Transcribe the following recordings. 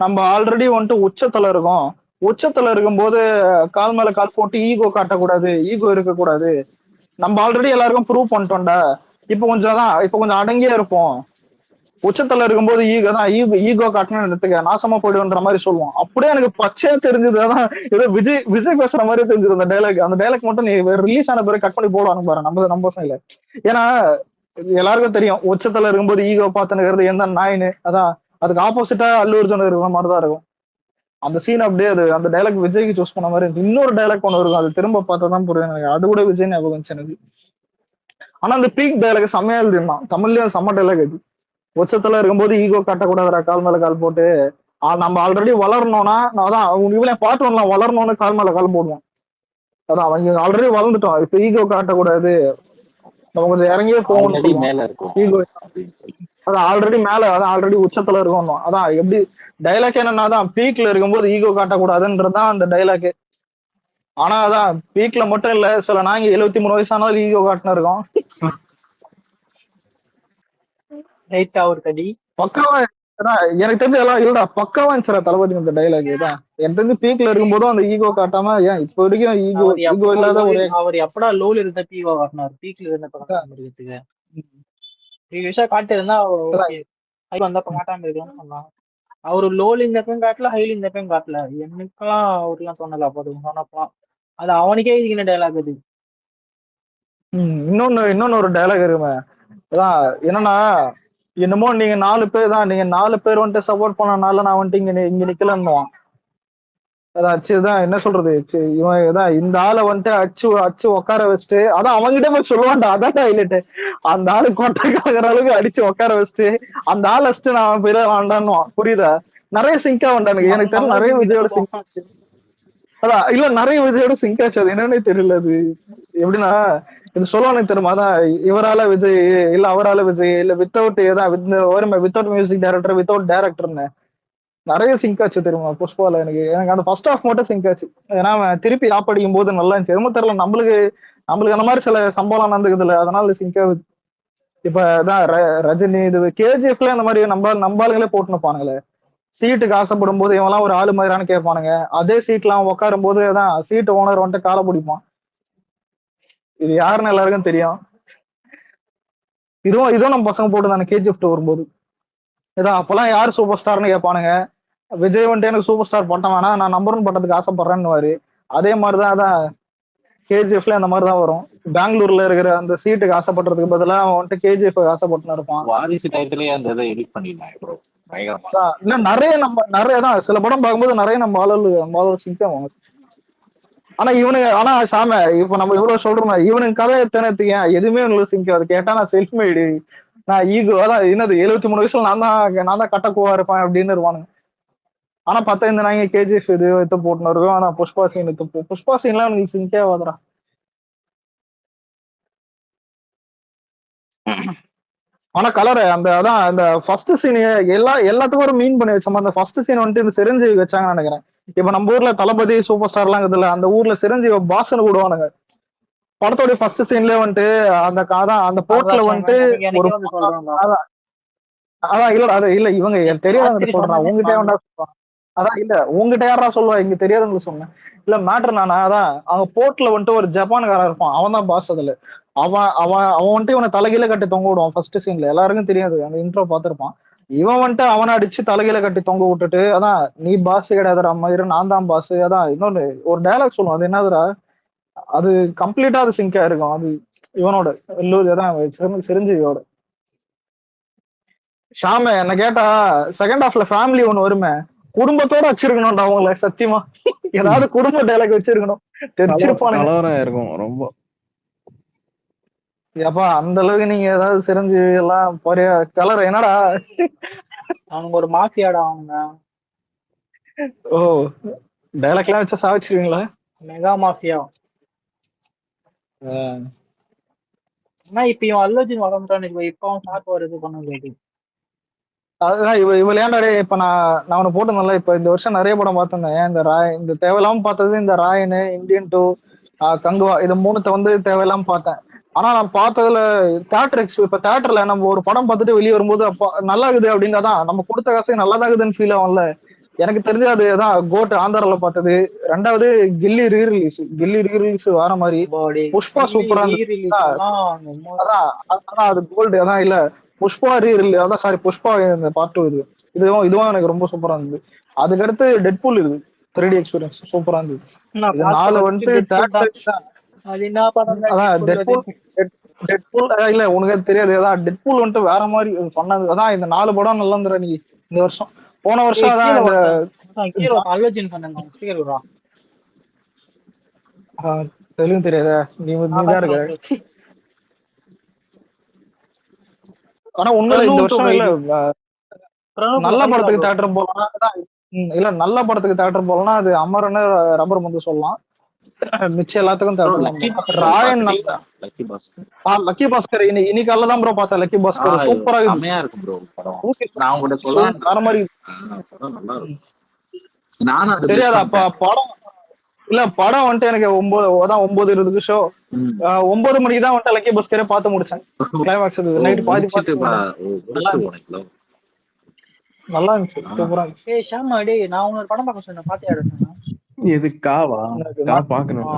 நம்ம ஆல்ரெடி வந்துட்டு உச்சத்துல இருக்கோம். உச்சத்துல இருக்கும்போது கால் மேல கால் போட்டு ஈகோ காட்டக்கூடாது, ஈகோ இருக்கக்கூடாது. நம்ம ஆல்ரெடி எல்லாருக்கும் ப்ரூவ் பண்ணிட்டோம்டா. இப்ப கொஞ்சம் அடங்கியே இருப்போம். உச்சத்துல இருக்கும்போது ஈகோ தான் ஈகோ காட்டணும்னு எடுத்துக்க நாசமா போயிடுன்ற மாதிரி சொல்லுவோம். அப்படியே எனக்கு பச்சையா தெரிஞ்சது. அதான் ஏதோ விஜய் விஜய் பேசுற மாதிரி தெரிஞ்சது அந்த டைலாக். அந்த டைலாக் மட்டும் நீ ரிலீஸ் ஆன பிறகு கட் பண்ணி போடுவானு பாரு. நம்ம பசங்க இல்ல. ஏன்னா எல்லாருக்கும் தெரியும் உச்சத்துல இருக்கும்போது ஈகோ பார்த்துனுக்கிறது எந்த நாயின்னு. அதான் அதுக்கு ஆப்போசிட்டா அல்லு அர்ஜுன் இருக்கிற மாதிரிதான் இருக்கும் அந்த சீன். அப்படியே அது அந்த டைலாக் விஜய்க்கு சூஸ் பண்ண மாதிரி இருக்கு. இன்னொரு டைலாக் ஒன்று இருக்கும், அது திரும்ப பார்த்தா தான் புரியும் எனக்கு. அது கூட விஜய் ஞாபகம் வந்துச்சு எனக்கு. ஆனா அந்த பீக் டைலாக் செம்மையா எழுதிருந்தான் தமிழ்லயும். செம்ம டைலாக் அது. உச்சத்துல இருக்கும்போது ஈகோ காட்டக்கூடாதுடா கால் மேல கால் போட்டு. நம்ம ஆல்ரெடி வளரணும்னா அதான் இவளே பாட்டு வரலாம், வளரணும்னு கால் மேல கால் போடுவோம். அதான் அவங்க ஆல்ரெடி வளர்ந்துட்டோம், இப்ப ஈகோ காட்டக்கூடாது, நம்ம கொஞ்சம் இறங்கியே போகணும்னு ஆல்ரெடி சொல்லுவோம். மேல இருக்கும் ஈகோ அப்படின்னு சொல்லி. அதான் ஆல்ரெடி மேல, அதான் ஆல்ரெடி உச்சத்துல இருக்கணும். அதான் எப்படி டைலாக் என்னன்னா தான் பீக்ல இருக்கும்போது ஈகோ காட்டக்கூடாதுன்றதுதான் அந்த டைலாக். ஆனா அதான் பீக்ல மட்டும் இல்ல, சில நாங்க 73 வயசானாலும் ஈகோ காட்டுன்னு இருக்கோம். லைட்டா ஒரு கடி பக்காவா. அதான் எனக்கு தெரிஞ்ச எல்லாம் இல்லடா, பக்காவா இருந்துச்சுடா தளபதி இந்த டைலாக் தான். எனக்கு தெரிஞ்சு பீக்ல இருக்கும்போதும் அந்த ஈகோ காட்டாம, ஏன் இப்ப வரைக்கும் ஈகோ ஈகோ இல்லாத ஒரே அவர் எப்படா லோல் இருந்த பீவா காட்டினார், பீக்ல இருந்த படம் இருக்கிறதுக்கு ப்ரீவியஸா காட்டிருந்தா ஓகே, ஹை வந்தப்ப காட்டாம இருக்கலாம்னு சொன்னான். அவரு லோல் இந்த எப்பயும் காட்டல, ஹைல இந்த எப்பயும் காட்டல. எனக்கெல்லாம் அவருலாம் சொன்னல அப்போ சொன்னப்பலாம் அது அவனுக்கே இதுக்கின டைலாக் அது. இன்னொன்னு ஒரு டைலாக் இருக்குமே. அதான் என்னன்னா, என்னமோ நீங்க 4 பேர் தான், நீங்க 4 பேர் வந்துட்டு சப்போர்ட் பண்ணனால நான் வந்துட்டு இங்க நிக்கலன்னுவான். அதான் சரிதான் என்ன சொல்றது, இவன் இதான் இந்த ஆளை வந்துட்டு அச்சு அச்சு உட்கார வச்சுட்டு, அதான் அவன்கிட்ட போய் சொல்லுவான்டா. அதான் ஹைலைட். அந்த ஆளு கொட்டைக்காகிற அளவுக்கு அடிச்சு உட்கார வச்சுட்டு அந்த ஆள் வச்சுட்டு நான் பெரிய வேண்டான்னுவான். புரியுதா? நிறைய சிங்கா வந்தானுங்க. எனக்கு தெரியல நிறைய விஜயோட சிங்க். அதான் இல்ல நிறைய விஜயோட சிங்க் ஆச்சு. அது என்னன்னே தெரியல. அது எப்படின்னா இது சொல்லுவானே தெரியுமா, அதான் இவரால விஜய் இல்ல அவரால விஜய் இல்ல வித்தவுட் ஏதான் வித்தவுட் மியூசிக் டைரக்டர் வித்தவுட் டைரக்டர்னு நிறைய சிங்க் ஆச்சு தெரியுமா புஷ்பால. எனக்கு எனக்கு அந்த ஃபர்ஸ்ட் ஹாஃப் மட்டும் சிங்க் ஆச்சு. ஏன்னா அவன் திருப்பி ஆப் அடிக்கும் போது நல்லா இருந்துச்சு. எதுவும் தெரியல, நம்மளுக்கு அந்த மாதிரி சில சம்பவம் நடந்துக்குது இல்ல, அதனால சிங்க் ஆகுது. இப்ப தான் ரஜினி இது கேஜிஎஃப்ல அந்த மாதிரி நம்பாளுங்களே போட்டுனுப்பானுங்களே. சீட்டுக்கு ஆசைப்படும் போது இவெல்லாம் ஒரு ஆளு மாதிரியானு கேட்பானுங்க. அதே சீட்லாம் உட்காரும் போது தான் சீட்டு ஓனர் வந்துட்டு காலை பிடிப்பான். இது யாருன்னு எல்லாருக்கும் தெரியும். இதுவும் நம்ம பசங்க போட்டு தானே கேஜிஎஃப் வரும்போது. இதான் அப்பெல்லாம் யார் சூப்பர் ஸ்டார்னு கேட்பானுங்க. விஜய் வந்துட்டு எனக்கு சூப்பர் ஸ்டார் பட்டம் வேணா, நான் நம்பர் 1 பட்டத்துக்கு ஆசைப்படுறேன்னு. அதே மாதிரிதான் அதான் கேஜிஎஃப்ல அந்த மாதிரிதான் வரும். பெங்களூர்ல இருக்கிற அந்த சீட்டுக்கு ஆசைப்படுறதுக்கு பதிலா அவன் வந்துட்டு கேஜிஎஃப் ஆசைப்பட்டு இருப்பான். வாரிசு டயத்திலேயே அந்த இதை எடிட் பண்ணிருந்தாங்க ப்ரோ, பயங்கரமா. இன்னும் நிறைய தான் சில படம் பார்க்கும்போது நிறைய நம்ம ஆளு சிங்கம். ஆனா இவனுங்க, ஆனா சாம இப்ப நம்ம இவ்வளவு சொல்றோம், இவனுக்கு கதை எத்தனைத்துக்கு எதுவுமே உங்களுக்கு சிங்காது. கேட்டா நான் செல்ஃப் மேடு, நான் ஈகோ, அதான் என்னது 73 வயசுல நான் தான் கட்டக்குவா இருப்பேன் அப்படின்னு இருப்பானுங்க. ஆனா பார்த்தா இந்த நாங்க கேஜிஎஃப் இது எடுத்து போட்டுன்னு இருக்கோம். ஆனா புஷ்பா சீன் புஷ்பா சீன்லாம் எனக்கு சிங்கே ஆகுதுடா. ஆனா கலர் அந்த அதான் அந்த ஃபர்ஸ்ட் சீன் எல்லாத்துக்கும் ஒரு மீன் பண்ணி வச்சோம். அந்த ஃபர்ஸ்ட் சீன் வந்துட்டு இந்த சிரஞ்சீவி வச்சாங்கன்னு நினைக்கிறேன். இப்ப நம்ம ஊர்ல தளபதி சூப்பர் ஸ்டார் எல்லாம் இருக்குதுல்ல, அந்த ஊர்ல சிரஞ்சீவி பாஸ்ன்னு கூடுவானுங்க. படத்தோட ஃபர்ஸ்ட் சீன்லயே வந்துட்டு அந்த போர்ட்ல வந்துட்டு ஒரு அதான் அதான் இல்லடா, அது இல்ல இவங்க தெரியாதவங்க சொல்றான் உங்ககிட்ட வேண்டா சொல்றான். அதான் இல்ல உங்ககிட்ட யாரா சொல்லுவா, இங்க தெரியாதவங்களுக்கு சொன்னேன். இல்ல மேட்டர் நானா, அதான் அவங்க போர்ட்ல வந்துட்டு ஒரு ஜப்பான்காரன் இருப்பான், அவன் தான் பாஸ். அதுல அவன் அவன் அவன் வந்துட்டு இவனை தலைகீழ கட்டி தொங்க விடுவான் ஃபர்ஸ்ட் சீன்ல. எல்லாருக்கும் தெரியாது, அந்த இன்ட்ரோ பார்த்திருப்பான். இவன் வந்துட்டு அவனை அடிச்சு தலைகீழ கட்டி தொங்க விட்டுட்டு, அதான் நீ பாஸ் கிடையாதுடா மயிறு, நான் தான் பாஸ். அதான் இன்னொன்னு ஒரு டைலாக் சொல்லுவான், அது என்னதுடா, அது கம்ப்ளீட்டா அது சிங்கா இருக்கும். அது இவனோட சிரஞ்சீவியோட. ஷாம என்ன கேட்டா செகண்ட் ஹாஃப்ல ஃபேமிலி ஒண்ணு வருமே, குடும்பத்தோட வச்சிருக்கணும்டா அவங்கள சத்தியமா. ஏதாவது குடும்ப டைலாக் வச்சிருக்கணும், தெரிச்சிருப்பானுங்க. கலவரம் இருக்கும் ரொம்ப. ஏப்பா அந்த அளவுக்கு நீங்க ஏதாவது சிரஞ்சீவி எல்லாம் பெரிய கலர் என்னடா. அவனுங்க ஒரு மாஃபியாடா அவனுங்க. ஓ, டைலாக் எல்லாம் வச்சா சாவிச்சிருவீங்களா? Mega mafia. ஆனா இப்ப இவன் அல்லர்ஜின் வளர்ந்துட்டான். இப்ப அவன் ஸ்டார்ட் வருது பண்ண முடியாது. அதுதான் இவ ஏன்டா இப்ப நான் உனக்கு போட்டிருந்தேன்ல, இப்ப இந்த வருஷம் நிறைய படம் பார்த்திருந்தேன். இந்த ராய், இந்த தேவையில்லாம பார்த்தது இந்த ராயனு, இந்தியன் 2, கங்குவா, இது 3 வந்து தேவையில்லாம பார்த்தேன். ஆனா நான் பார்த்ததுல இப்ப தேட்டர்ல நம்ம ஒரு படம் பார்த்துட்டு வெளியே வரும்போது அப்ப நல்லா இருக்குது அப்படின்னாதான் நம்ம கொடுத்த காசு நல்லா தான் இருக்குதுன்னு ஃபீல் ஆகும்ல. எனக்கு தெரிஞ்சு அதுதான் கோட் ஆந்திரால பார்த்தது. ரெண்டாவது கில்லி ரீ ரிலீஸ் வர மாதிரி. பாடி புஷ்பா சூப்பரா ரீரிலீஸ் இருந்துச்சு. எல்லாம் ரொம்ப அதான் அது கோல்டு அதான் இல்ல. புஷ்பா ரீ ரிலீஸ் அதான் சாரி புஷ்பா இந்த பார்ட் 2 இதுவும் எனக்கு ரொம்ப சூப்பரா இருந்தது. அதுக்கடுத்து டெட்பூல் இது 3D எக்ஸ்பீரியன்ஸ் சூப்பரா இருந்தது. நான் இது பார்த்த 4 ஃபர்ஸ்ட் வந்துட்டு டெட்பூல் தான். தேட்டர் அது என்ன படம் தான் அதான் டெட்பூல் அது. டெட்பூல் இல்ல உனக்கு அது தெரியாது. அதான் டெட்பூல் வந்துட்டு வேற மாதிரி சொன்னது. அதான் இந்த 4 படம் நல்லா இருந்துற நீ இந்த வருஷம். போன வருஷம் அதான் கீழே இந்த ஒருத்தன் கீழே ஒருத்தன் அல்லர்ஜின் சொன்னாங்க ஸ்பீக்கர் விடுறா. தெலுங்கு தெரியாத நீதான் இருக்க. ஆனா உண்மையில இந்த வருஷம் இல்ல நல்ல படத்துக்கு தேட்டர் போலாம். இல்ல நல்ல படத்துக்கு தேட்டர் போலாம். அது அமரன் ரப்பர் வந்து சொல்லலாம். மிச்சம் எல்லாத்துக்கும் தேட்டர். ராயன் லக்கி பாஸ்கர் இன்னைக்கு தான் ப்ரோ பார்த்தேன். லக்கி பாஸ்கர் சூப்பரா செமையா இருக்கும் ப்ரோ படம். நான் உங்கள்ட்ட சொல்லலாம் வேற மாதிரி நானும் தெரியாது. அப்ப படம் இல்ல படம் வந்துட்டு எனக்கு 9:20 ஷோ 9 மணிக்கு தான் வந்துட்டு லக்கி பாஸ்கரே பார்த்து முடிச்சேன். கிளைமாக்ஸ் நைட் பாதி நல்லா இருந்துச்சு. சூப்பரா இருந்துச்சு. ஏய் ஷாமா டேய் நான் உன்னோட படம் பார்க்க சொன்னேன் பாத்தியா சொன்னா எது காவா பாக்கணும்.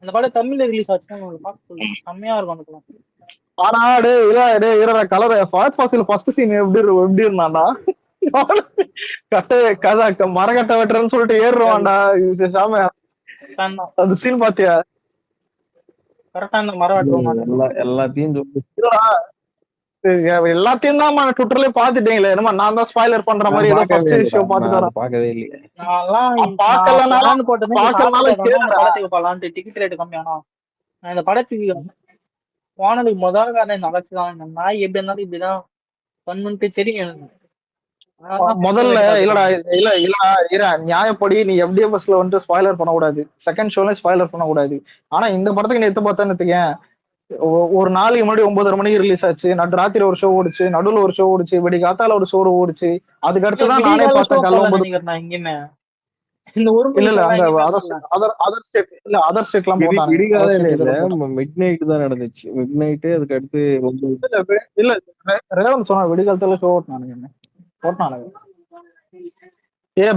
அந்த படம் தமிழ்ல ரிலீஸ் ஆச்சுன்னா உங்களுக்கு பார்க்க சொல்லுங்க. செம்மையா இருக்கும் அந்த படம். ஆனா டே கலர் ஃபர்ஸ்ட் சீன் எப்படி இருந்தான்டா மரக்கட்டை வெட்டுறன்னு சொல்லிட்டு ஏறுவான்டா. அந்த சீன் பாத்தியா? கரெக்டா அந்த மரம் வெட்டுவோம் எல்லாத்தையும் எல்லாத்தையும் தான் ட்விட்டர்லயே பாத்துட்டீங்களே. என்னமா நான் தான் ஸ்பாயிலர் பண்ற மாதிரி ஏதோ ஃபர்ஸ்ட் ஷோ பாத்துட்டு பார்க்கவே இல்லையே. படத்துக்கு போலான்ட்டு டிக்கெட் ரேட் கம்மியானா நான் இந்த படத்துக்கு போனதுக்கு முதல் காரணம் இந்த அழைச்சுதான். இந்த நாய் எப்படி இருந்தாலும் இப்படிதான் பண்ணுன்ட்டு தெரியும் எனக்கு. முதல்ல இல்லடா நியாயப்படி நீ FDFSல வந்துட்டு ஸ்பாயிலர் பண்ணக்கூடாது. செகண்ட் ஷோல ஸ்பாயிலர் பண்ணக்கூடாது. ஆனா இந்த படத்துக்கு நீ எடுத்து பார்த்தேன்னு ஒரு நாளைக்கு முன்னாடி 9:30 மணிக்கு ரிலீஸ் ஆச்சு. ராத்திரி ஒரு ஷோ ஓடிச்சு, நடுவுல ஒரு ஷோ ஓடிச்சு, விடி காத்தால ஒரு ஷோ ஓடிச்சு. அதுக்கு அடுத்துதான் நானே பார்த்தேன். அதர் ஸ்டேட்லாம் போட்டாங்க. மிட் நைட் தான் நடந்துச்சு. மிட் நைட் அதுக்கு அடுத்து இல்ல ரேவன் சொன்னா விடிகாலத்துல ஷோ ஓட்டினானுங்க.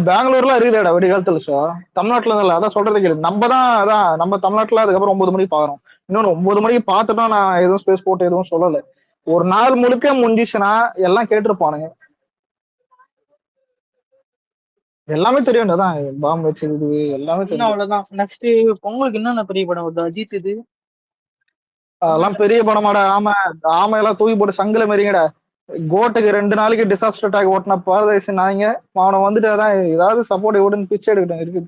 பெங்களூர்ல இருக்குதேடா விடிகாலத்துல ஷோ. தமிழ்நாட்டுல இல்ல. அதான் சொல்றது கேளு. நம்ம தமிழ்நாட்டுல அதுக்கப்புறம் 9 மணிக்கு பாக்குறோம். இன்னொன்னு 9 மணிக்கு பார்த்துட்டோம். நான் எதுவும் ஸ்பேஸ் போட்டு எதுவும் சொல்லல. ஒரு நாள் முழுக்க முடிஞ்சிச்சுன்னா எல்லாம் கேட்டிருப்பானுங்க. எல்லாமே தெரியும். அதான் பாம்பு வச்சிருக்கு எல்லாமே தெரியும். அவ்வளவுதான். நெக்ஸ்ட் பொங்கலுக்கு என்னென்ன பெரிய படம் வருது? அஜித் இது அதெல்லாம் பெரிய படமாடா. ஆமை எல்லாம் தூக்கி போட்டு சங்கில மாரிங்கடா. கோட்டுக்கு 2 நாளைக்கு டிசாஸ்டர் அட்டாக் ஓட்டின பாரதேசி நாய்ங்க. அவனை வந்துட்டு அதான் ஏதாவது சப்போர்ட் எவ்வளோன்னு பிச்சை எடுக்கட்டும் இருக்குது.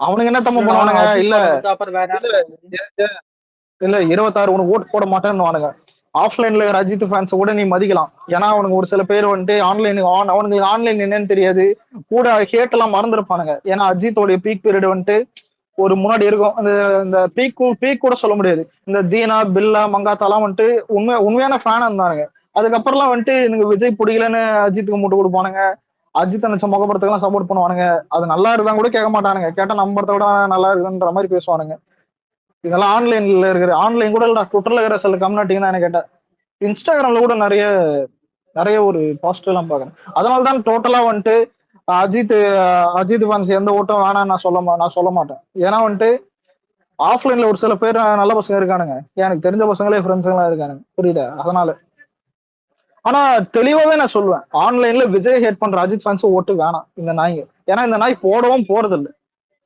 அவனுக்கு என்ன தம்ம பண்ணுவானுங்க? இல்ல 26 உனக்கு ஓட்டு போட மாட்டேன்னு ஆஃப்லைன்ல அஜித் ஃபேன்ஸ் கூட நீ மதிக்கலாம். ஏன்னா அவனுக்கு ஒரு சில பேர் வந்துட்டு அவனுக்கு ஆன்லைன் என்னன்னு தெரியாது. கூட ஹேட் எல்லாம் மறந்துருப்பானுங்க. ஏன்னா அஜித்தோடைய பீக் பீரியட் வந்துட்டு ஒரு முன்னாடி இருக்கும். இந்த பீக் கூட சொல்ல முடியாது. இந்த தீனா பில்லா மங்காத்தாலாம் வந்துட்டு உண்மையான ஃபேனா இருந்தானுங்க. அதுக்கப்புறம்லாம் வந்துட்டு எனக்கு விஜய் பிடிக்கலன்னு அஜித்துக்கு மூட்டு கொடுப்பானுங்க. அஜித் நினைச்ச முகப்படத்துக்கெல்லாம் சப்போர்ட் பண்ணுவானுங்க. அது நல்லா இருந்தா கூட கேட்க மாட்டானுங்க. கேட்டா நம்ம படத்தை விட நல்லா இருக்குன்ற மாதிரி பேசுவானுங்க. இதெல்லாம் ஆன்லைன்ல ஆன்லைன் கூட இல்ல. ட்விட்டர்ல இருக்கிற சில கம்யூனிட்டின்னு நான் கேட்டேன். இன்ஸ்டாகிராம்ல கூட நிறைய ஒரு பாசிட்டிவ் எல்லாம் பாக்குறேன். அதனாலதான் டோட்டலா வந்துட்டு அஜித் ஃபேன்ஸ் எந்த ஓட்டம் வேணாம் நான் சொல்ல மாட்டேன். ஏன்னா வந்துட்டு ஆஃப்லைன்ல ஒரு சில பேர் நல்ல பசங்க இருக்கானுங்க. எனக்கு தெரிஞ்ச பசங்களே ஃப்ரெண்ட்ஸ் எல்லாம் இருக்கானுங்க. புரியுதா? அதனால ஆனா தெளிவாவே நான் சொல்லுவேன், ஆன்லைன்ல விஜய் ஹேட் பண்ற அஜித் ஃபேன்ஸ் ஓட்டு வேணாம் இந்த நாய்ங்க. ஏன்னா இந்த நாய் போடவும் போறது இல்லை.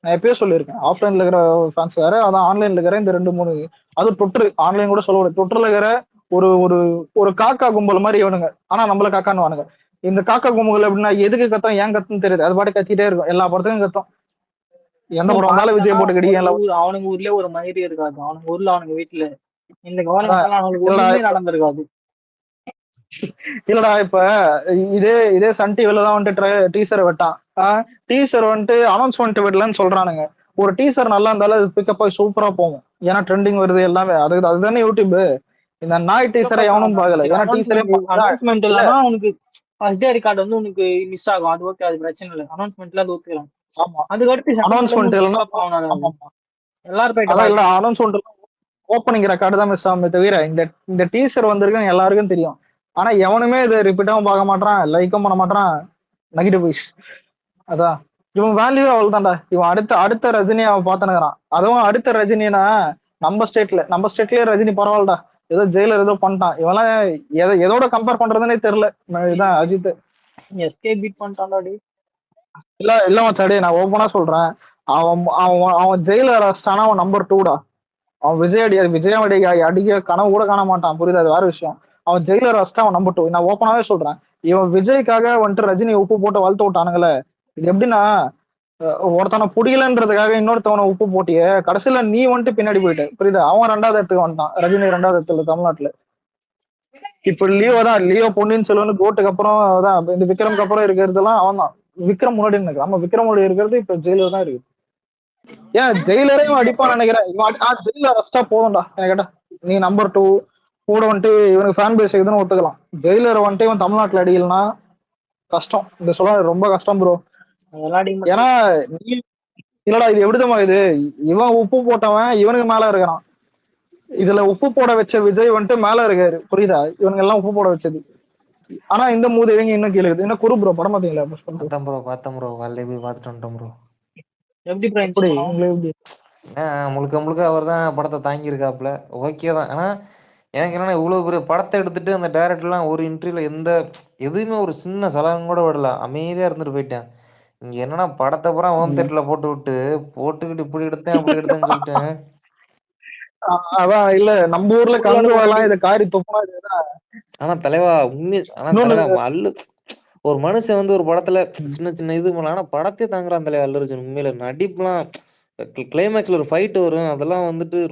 நான் எப்பயே சொல்லியிருக்கேன். ஆஃப்லைன்ல இருக்கிற ஃபேன்ஸ் வேற, அதான் ஆன்லைன்ல இருக்கிற இந்த 2-3 அது ட்விட்டர் ஆன்லைன் கூட சொல்ல. ட்விட்டர்ல இருக்கிற ஒரு ஒரு காக்கா கும்பல் மாதிரி இவனுங்க. ஆனா நம்மள காக்கான்னு வானுங்க. இந்த காக்கா கும்பல் எப்படின்னா எதுக்கு கத்தம் ஏன் கத்துன்னு தெரியுது. அது பாட்டு கத்திட்டே இருக்கும். எல்லா படத்துக்கும் கத்தம். எந்த படம் வந்தாலும் விஜய் போட்டு கடி. அவனுங்க ஊர்லயே ஒரு மாதிரி இருக்காது. அவனுங்க ஊர்ல அவனுங்க வீட்டுல இந்த கவனம் நடந்திருக்காது. இல்லடா இப்ப இதே சன் டிவில தான் வந்துட்டு டீசர் வெட்டான். டீசர் வந்துட்டு அனௌன்ஸ்மெண்ட் விடலன்னு சொல்றானுங்க. ஒரு டீசர் நல்லா இருந்தாலும் அது பிக்கப் ஆகி சூப்பரா போகும். ஏன்னா ட்ரெண்டிங் வருது எல்லாமே. அதுதானே யூடியூப். இந்த நாய் டீசரை எவனும் பாக்கல. ஏன்னா டீசரே அனௌன்ஸ்மெண்ட் இல்லனா உனக்கு ஃபர்ஸ்ட் டே ரெக்கார்ட் வந்து உனக்கு மிஸ் ஆகும். அது ஓகே, அது பிரச்சனை இல்லை. அனௌன்ஸ்மெண்ட்ல அது ஓகேலாம். ஆமா, அதுக்கு அடுத்து அனௌன்ஸ்மெண்ட் இல்லனா எல்லாரும் போயிட்டு இல்ல அனௌன்ஸ்மெண்ட் ஓப்பனிங் ரெக்கார்டு தான் மிஸ் ஆகுமே தவிர இந்த டீசர் வந்திருக்குன்னு எல்லாருக்கும் தெரியும். ஆனா எவனுமே இதை ரிப்பீட்டாவும் பார்க்க மாட்டான், லைக்கும் பண்ண மாட்டான். நெகட்டிவ் வைஸ் அதான் இவன் வேல்யூவே அவ்வளவுதான்டா. இவன் அடுத்த அடுத்த ரஜினி அவன் பார்த்துனுக்குறான். அதுவும் அடுத்த ரஜினினா நம்ம ஸ்டேட்லயே ரஜினி பரவாயில்லடா. ஏதோ ஜெயிலர் ஏதோ பண்ணிட்டான். இவெல்லாம் எதோட கம்பேர் பண்றதுன்னே தெரியல. இதான் அஜித். SK beat பண்ணிட்டான்டாடி. இல்ல மச்சாடி, நான் ஓப்பனா சொல்றேன். அவன் அவன் அவன் ஜெயில அரெஸ்டானா அவன் நம்பர் 2டா. அவன் விஜய் அடிக்க கனவு கூட காண மாட்டான், புரியுது? அது வேற விஷயம். அவன் ஜெயிலர் அரெஸ்டா அவன் நம்பர் 2. நான் ஓப்பனாவே சொல்றேன். இவன் விஜய்க்காக வந்துட்டு ரஜினி உப்பு போட்டு வளர்த்து விட்டானுங்களே. இது எப்படின்னா, ஒருத்தனை புடிக்கலன்றதுக்காக இன்னொருத்தவனை உப்பு போட்டியே, கடைசியில நீ வந்துட்டு பின்னாடி போயிட்ட, புரியுதா? அவன் 2வது இடத்துக்கு வந்துட்டான், ரஜினி 2வது இடத்துல தமிழ்நாட்டுல. இப்ப லியோ பொன்னியின் செல்வன் கோட்டுக்கு அப்புறம் தான் இந்த விக்ரம்க்கு அப்புறம் இருக்கிறதுலாம் அவன் தான். விக்ரம் முன்னாடி இருக்கு. ஆமா, விக்ரம் முன்னாடி இருக்கிறது இப்ப ஜெயிலர் தான் இருக்கு. ஏன் ஜெயிலரையும் அடிப்பான்னு நினைக்கிறேன். ஜெயிலர் அரெஸ்டா போதும்டா என்ன கேட்டா. நீ நம்பர் 2 கூட வந்துட்டு இவனுக்கு ஃபேன் பேஸ் இருக்குதுன்னு ஒத்துக்கலாம். ஜெயிலரை வந்துட்டு இவன் தமிழ்நாட்டுல அடிக்கலன்னா கஷ்டம். இந்த சொல்ல ரொம்ப கஷ்டம் ப்ரோ. ஏன்னா நீ இல்லடா, இது எப்படிதமா இது, இவன் உப்பு போட்டவன் இவனுக்கு மேல இருக்கிறான். இதுல உப்பு போட வச்ச விஜய் வந்துட்டு மேல இருக்காரு, புரியுதா? இவனுங்க எல்லாம் உப்பு போட வச்சது. ஆனா இந்த மூதேவிங்க இன்னும் கீழே இருக்குது. என்ன குரு ப்ரோ படம் பாத்தீங்களா? பார்த்தேன் ப்ரோ காலையில போய் பார்த்துட்டு வந்துட்டோம் ப்ரோ. எப்படி உங்களுக்கு முழுக்க முழுக்க அவர் தான் படத்தை தாங்கியிருக்காப்புல. ஓகே தான். ஆனா எனக்கு என்னன்னா, இவ்வளவு பெரிய படத்தை எடுத்துட்டு அந்த டைரக்டர்லாம் ஒரு இன்டர்வியூல எதுவுமே ஒரு சின்ன சலகம் கூட விடல, அமைதியா இருந்துட்டு போயிட்டேன். இங்க என்னன்னா படத்தை பூரா ஹோம் தியேட்டர்ல போட்டுக்கிட்டு இப்படி எடுத்தேன் அப்படி எடுத்தேன்னு சொல்லிட்டு. அதான் இல்ல, நம்ம ஊர்ல கங்குவாலாம் இதை காரி தொப்பா. ஆனா தலைவா அல்லு ஒரு மனுஷன் ஒரு படத்துல சின்ன சின்ன இது பண்ணலாம். ஆனா படத்தையே தாங்குறான் தலைவா அல்லு அர்ஜுன். உண்மையில நடிப்புலாம் கிளைமேக்ஸ்ல ஒரு ஃபைட் வரும், அதெல்லாம்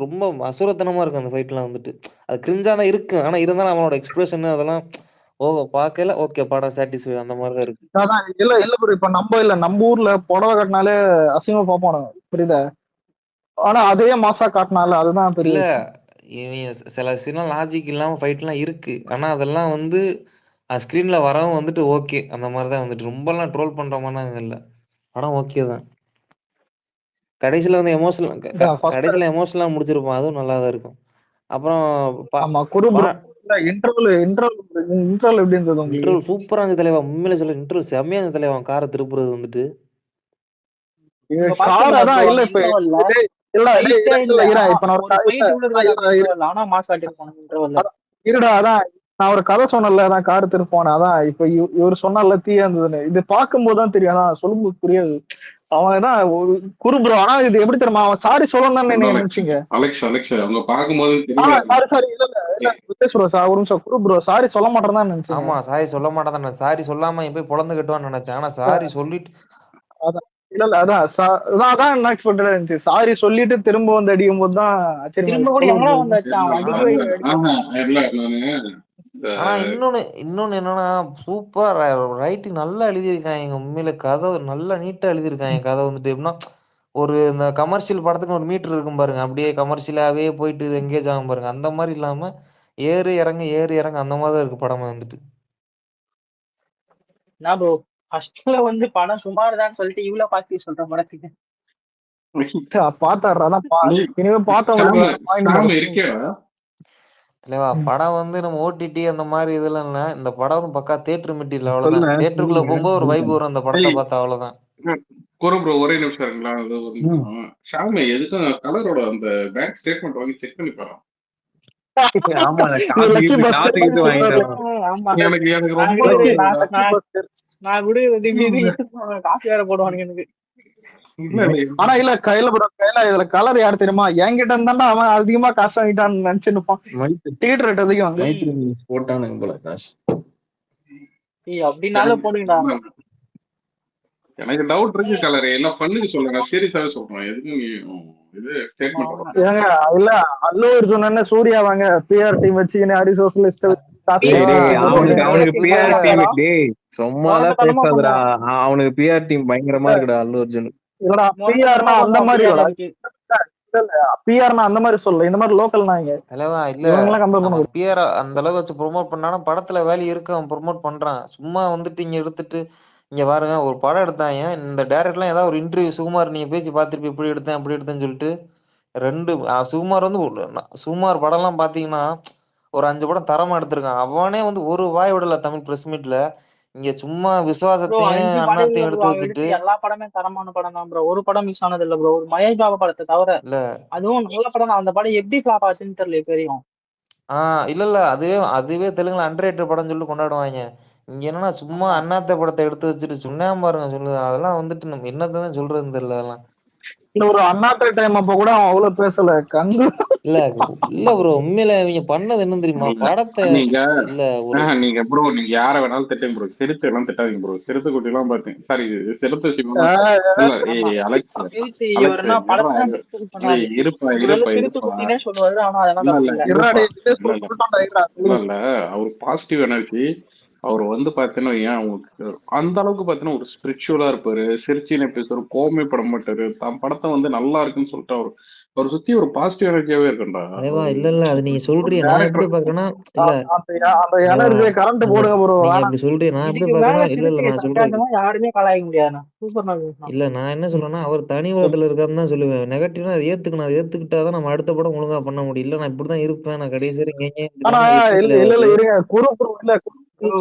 ரொம்ப அசுரத்தனமா இருக்கும். அந்த ஃபைட்லாம் அது கிரிஞ்சா தான் இருக்கு. ஆனா இருந்தாலும் அவனோட எக்ஸ்பிரஷன் அதெல்லாம் பார்க்கல. ஓகே, படம் சாட்டிஸ்ஃபை அந்த மாதிரி தான் இருக்கு. அதான் இல்ல ப்ரோ, இப்ப நம்ம ஊர்ல புடவை கட்டினாலே அசிங்கமா பார்ப்போம், புரியுதா? ஆனா அதே மாசா காட்டினால அதுதான் பெரிய. சில சீன்லாம் லாஜிக் இல்லாம ஃபைட்லாம் இருக்கு. ஆனா அதெல்லாம் ஸ்கிரீன்ல வரவும் ஓகே, அந்த மாதிரி தான் ரொம்பலாம் ட்ரோல் பண்ற மாதிரிலாம் இல்ல. படம் ஓகே தான். கடைசியில எமோஷனலா முடிச்சிருப்பான், அதுவும் நல்லா தான் இருக்கும். அப்புறம் இன்டர்வல் எப்படி இருந்தது? சூப்பரா இருந்துச்சு தலைவா. உண்மையில சொல்ல இன்டர்வல் செம்மையா இருந்துச்சு தலைவா. காரை திருப்புறது இருடா, அதான் நான் ஒரு கதை சொன்னல, அதான் கார் திருப்பானே. அதான் இப்ப இவர் சொன்னால தீயா இருந்ததுன்னு, இது பார்க்கும்போதுதான் தெரியும். அதான் சொல்லும்போது புரியாது. அவன் தான் குரு ப்ரோ. ஆனா இது எப்படி தெரியுமா, அவன் சாரி சொல்லணும் நீங்க நினைச்சீங்க. அவங்க பாக்கும்போது சாரி ஒரு நிமிஷம். குரு ப்ரோ சாரி சொல்ல மாட்டேன் தான் நினைச்சேன். ஆமா, சாரி சொல்ல மாட்டேன். சாரி சொல்லாம போய் பொழந்து கட்டுவான்னு நினைச்சேன். ஆனா சாரி சொல்லிட்டு இல்ல அதான் என்ன எக்ஸ்பெக்டடா இருந்துச்சு. சாரி சொல்லிட்டு திரும்ப வந்து அடிக்கும் போதுதான் இன்னொன்னு என்னன்னா, சூப்பரா ரைட்டிங் நல்லா எழுதியிருக்காங்க. உண்மையில கதை நல்லா நீட்டா எழுதியிருக்காங்க. கதை எப்படின்னா, ஒரு இந்த கமர்ஷியல் படத்துக்கு ஒரு மீட்டர் இருக்கும் பாருங்க, அப்படியே கமர்ஷியலாவே போயிட்டு எங்கேஜ் ஆகும் பாருங்க. அந்த மாதிரி இல்லாம ஏறு இறங்க அந்த மாதிரி தான் இருக்கு படம். நான் ப்ரோ ஃபர்ஸ்ட்ல படம் சுமார் தான் சொல்லிட்டு இவ்வளவு பாத்தி சொல்ற படத்துக்கு படம் நம்ம ஓடிடி அந்த மாதிரி இதெல்லாம் இல்ல. இந்த படம் பக்கா தியேட்டர் மெட்டீரியல். அவ்வளவுதான். தியேட்டருக்குள்ள போகும்போது ஒரு வைப் வரும் அந்த படத்தை பார்த்தா, அவ்வளவுதான். ஒரே நிமிஷம் இருக்குங்களா? ஷாமி எதுக்கும் கலரோட அந்த பேங்க் ஸ்டேட்மெண்ட் வாங்கி செக் பண்ணி பாருங்க. காசு வேற போடுவானுங்க எனக்கு. ஆனா இல்ல கையில இதுல கலர் யாரு தெரியுமா? என்கிட்ட இருந்தா அவன் அதிகமா காசு வாங்கிட்டான்னு நினைச்சுப்பான். டிக்கெட் ரேட் அதிகம் போட்டானுங்க போல காசு. அப்படின்னாலும் போடுங்கடா. எனக்கு டவுட் இருக்கு கலர் எல்லாம் பண்ணுங்க சொல்லுங்க. சீரியஸாவே சொல்றேன். எதுக்கும் இது ஸ்டேட்மெண்ட் ஏங்க இல்ல அல்லு அர்ஜுன் சூர்யா வாங்க பிஆர் டீம் வச்சுக்கின்னு அடி சோஷலிஸ்ட் அவனுக்கு பிஆர் டீம் சும்மாதான் பேசாதடா. அவனுக்கு பிஆர் டீம் பயங்கரமா இருக்குடா அல்லு அர்ஜுன். இல்லடா பிஆர்னா அந்த மாதிரி பிஆர்னா அந்த மாதிரி சொல்ல, இந்த மாதிரி லோக்கல் நாங்க தலைவா இல்ல பிஆர் அந்த அளவுக்கு வச்சு ப்ரொமோட் பண்ணாலும் படத்துல வேல்யூ இருக்கு. அவன் ப்ரொமோட் பண்றான். சும்மா இங்க எடுத்துட்டு இங்க பாருங்க ஒரு படம் எடுத்தாங்க. இந்த டைரக்டர்லாம் ஏதாவது ஒரு இன்டர்வியூ சுகுமார் நீங்க பேசி பார்த்துட்டு இப்படி எடுத்தேன் அப்படி எடுத்தேன்னு சொல்லிட்டு சுகுமார் சுகுமார் படம் எல்லாம் பாத்தீங்கன்னா ஒரு 5 படம் தரமா எடுத்திருக்கான். அவனே வந்து ஒரு வாய் விடல தமிழ் பிரஸ் மீட்ல. இங்க சும்மா ப்ரோ விசுவாசத்தையும் 5 படம் இல்ல அண்ணாத்தையும் ப்ரோ, எடுத்து அவன் வச்சுட்டு எடுத்து எல்லா படமே தரமான படம் தான் ப்ரோ. ஒரு படம் மிஸ் ஆனது இல்ல ப்ரோ, ஒரு மகேஷ் பாபு படத்தை தவிர. இல்ல அதுவும் நல்ல படம் தான். அந்த படம் எப்படி ஃபிளாப் ஆச்சுன்னு தெரியல இப்ப வரையும். இல்ல அதுவே தெலுங்குல அண்டர்ரேட்டட் படம் சொல்லி கொண்டாடுவாங்க. இங்க என்னன்னா சும்மா ஆமா அண்ணாத்த படத்தை எடுத்து வச்சுட்டு சொன்னா பாருங்க சொல்லுது. அதெல்லாம் வந்துட்டு நம்ம என்னதான் சொல்றதுன்னு தெரியல அதெல்லாம். இல்ல ஒரு அண்ணாத்த டைம் அப்ப கூட அவன் அவ்வளவு பேசல. கங்கு இல்ல இல்ல ப்ரோ, உண்மையில இவங்க பண்ணது என்ன தெரியுமா? இல்ல படத்தை நீங்க இல்ல ஒரு நீங்க ப்ரோ நீங்க யார வேணாலும் திட்டுங்க ப்ரோ, சிறுத்தை எல்லாம் திட்டாதீங்க ப்ரோ. சிறுத்தை குட்டி எல்லாம் பாத்தீங்க, சாரி சிறுத்தை சிவம். இல்ல ஆமா அலெக்ஸ் சிறுத்தை அலெக்ஸ் இவருன்னா இருடா படத்தை மிஸ்டேக் பண்ணாரு. இருப்பா இவரெல்லாம் சிரித்து இருப்பா. குட்டினே சொல்லுவாரு, ஆனா அதெல்லாம் இல்ல தப்பு இல்ல இல்ல. இருடா இருப்பா. டேய், இல்ல இல்ல சொல்லிட்டோம்டா, இருடா. இல்ல இல்ல அவர் பாசிட்டிவ் எனர்ஜி. அவர் வந்து பாத்தீங்கன்னா ஏன் அவங்களுக்கு அந்த அளவுக்கு பாத்தீங்கன்னா ஒரு ஸ்பிரிச்சுவலா இருப்பாரு, சிரிச்சின்னு பேசுவாரு, கோவமே மாட்டாரு. தம் படத்தை வந்து நல்லா இருக்குன்னு சொல்லிட்டு அவர் சுத்தி ஒரு பாசிட்டிவ் எனர்ஜியாவே இருக்கும்டா தலைவா. ஒரு இல்ல அது நீங்க சொல்றீங்க, நான் எப்படி டேரக்டர். பாக்குறேன்னா இல்ல அந்த தலைவா, எனர்ஜியை கரண்ட் நீங்க போடுங்க ப்ரோ. நீங்க வேணாம். எப்படி சொல்றீங்க, நான் எப்படி இதுக்கு மேல பாக்குறேன்னா இல்ல சிறுத்தையை நான் சொல்றேன். சர்க்காசமா யாருமே கலாய்க்க முடியாதுண்ணா. சூப்பர் நவீன். இல்ல நான் என்ன சொல்றேன்னா, அவர் தனி உலகத்துல இருக்காருன்னு தான் சொல்லுவேன். நெகட்டிவ்னா அதை ஏத்துக்கணும். அதை ஏத்துக்கிட்டாதான் நம்ம அடுத்த படம் ஒழுங்கா பண்ண முடியும். இல்ல நான் இப்படிதான் இருப்பேன், நான் கடைசி வரை ஆனா எப்படி இல்ல இல்ல தலைவா இல்ல அது? இருங்க, குரு ப்ரோ இல்ல ப்ரோ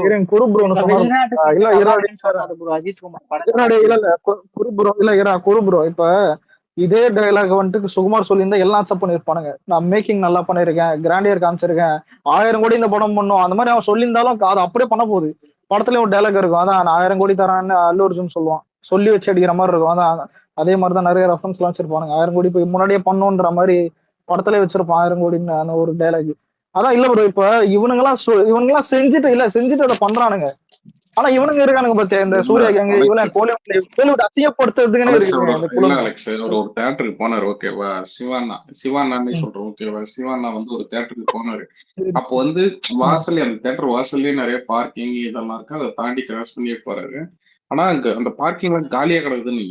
இருங்க, குரு ப்ரோன்னு இந்த சொன்னாரு. வெளிநாட்டு இல்ல சீட்டு நல்லா இருடா இருக்குன்னு சொன்னாரு ப்ரோ அஜித் குமார் படத்தை இருடா பார்த்து. இல்ல இல்ல குரு ப்ரோ இல்ல இரா குரு ப்ரோ. இப்ப இதே டைலாக் வந்துட்டு சுகுமார் சொல்லியிருந்தா எல்லாம் அக்செப்ட் பண்ணிருப்பானுங்க. நான் மேக்கிங் நல்லா பண்ணிருக்கேன், கிராண்டியர் காமிச்சிருக்கேன், 1000 கோடி இந்த படம் பண்ணும், அந்த மாதிரி அவன் சொல்லியிருந்தாலும் அது அப்படியே பண்ண போகுது. படத்துலயும் ஒரு டைலாக் இருக்கும், அதான் நான் 1000 கோடி தரான்னு அல்லு அர்ஜுன் சொல்லுவான், சொல்லி வச்சு அடிக்கிற மாதிரி இருக்கும். அதான் அதே மாதிரி தான் நிறைய ரெஃபரன்ஸ் எல்லாம் வச்சிருப்பானுங்க. 1000 கோடி போய் முன்னாடியே பண்ணுன்ற மாதிரி படத்திலே வச்சிருப்பான் 1000 கோடின்னு அந்த ஒரு டைலாக். அதான் இல்ல ப்ரோ, இப்ப இவனுங்கெல்லாம் செஞ்சுட்டு இல்ல செஞ்சுட்டு அதை பண்றானுங்க. ஆனா இவனுங்க இருக்கானுங்க பாத்தியா, இந்த இல்ல சூர்யா கேங்க அலெக்ஸ் இவன் கோலிவுட் அசிங்கப்படுத்துறதுக்குன்னே அலெக்ஸ் இருக்குதுங்க அந்த இல்ல குழுங்க. அலெக்ஸ் ஒரு தேட்டருக்கு போனாரு ஓகேவா, சிவானான்னு ம். சொல்றோம் ஓகேவா. சிவானா வந்து ஒரு தேட்டருக்கு போனாரு. சரி. அப்போ வந்து ம். அந்த தேட்டர் வாசல்லயே நிறைய பார்க்கிங் இதெல்லாம் இருக்கு, அதை தாண்டி கிராஸ் பண்ணியே போறாரு. ஆனா அங்க அந்த பார்க்கிங்ல காலியா கிடக்குதுன்னு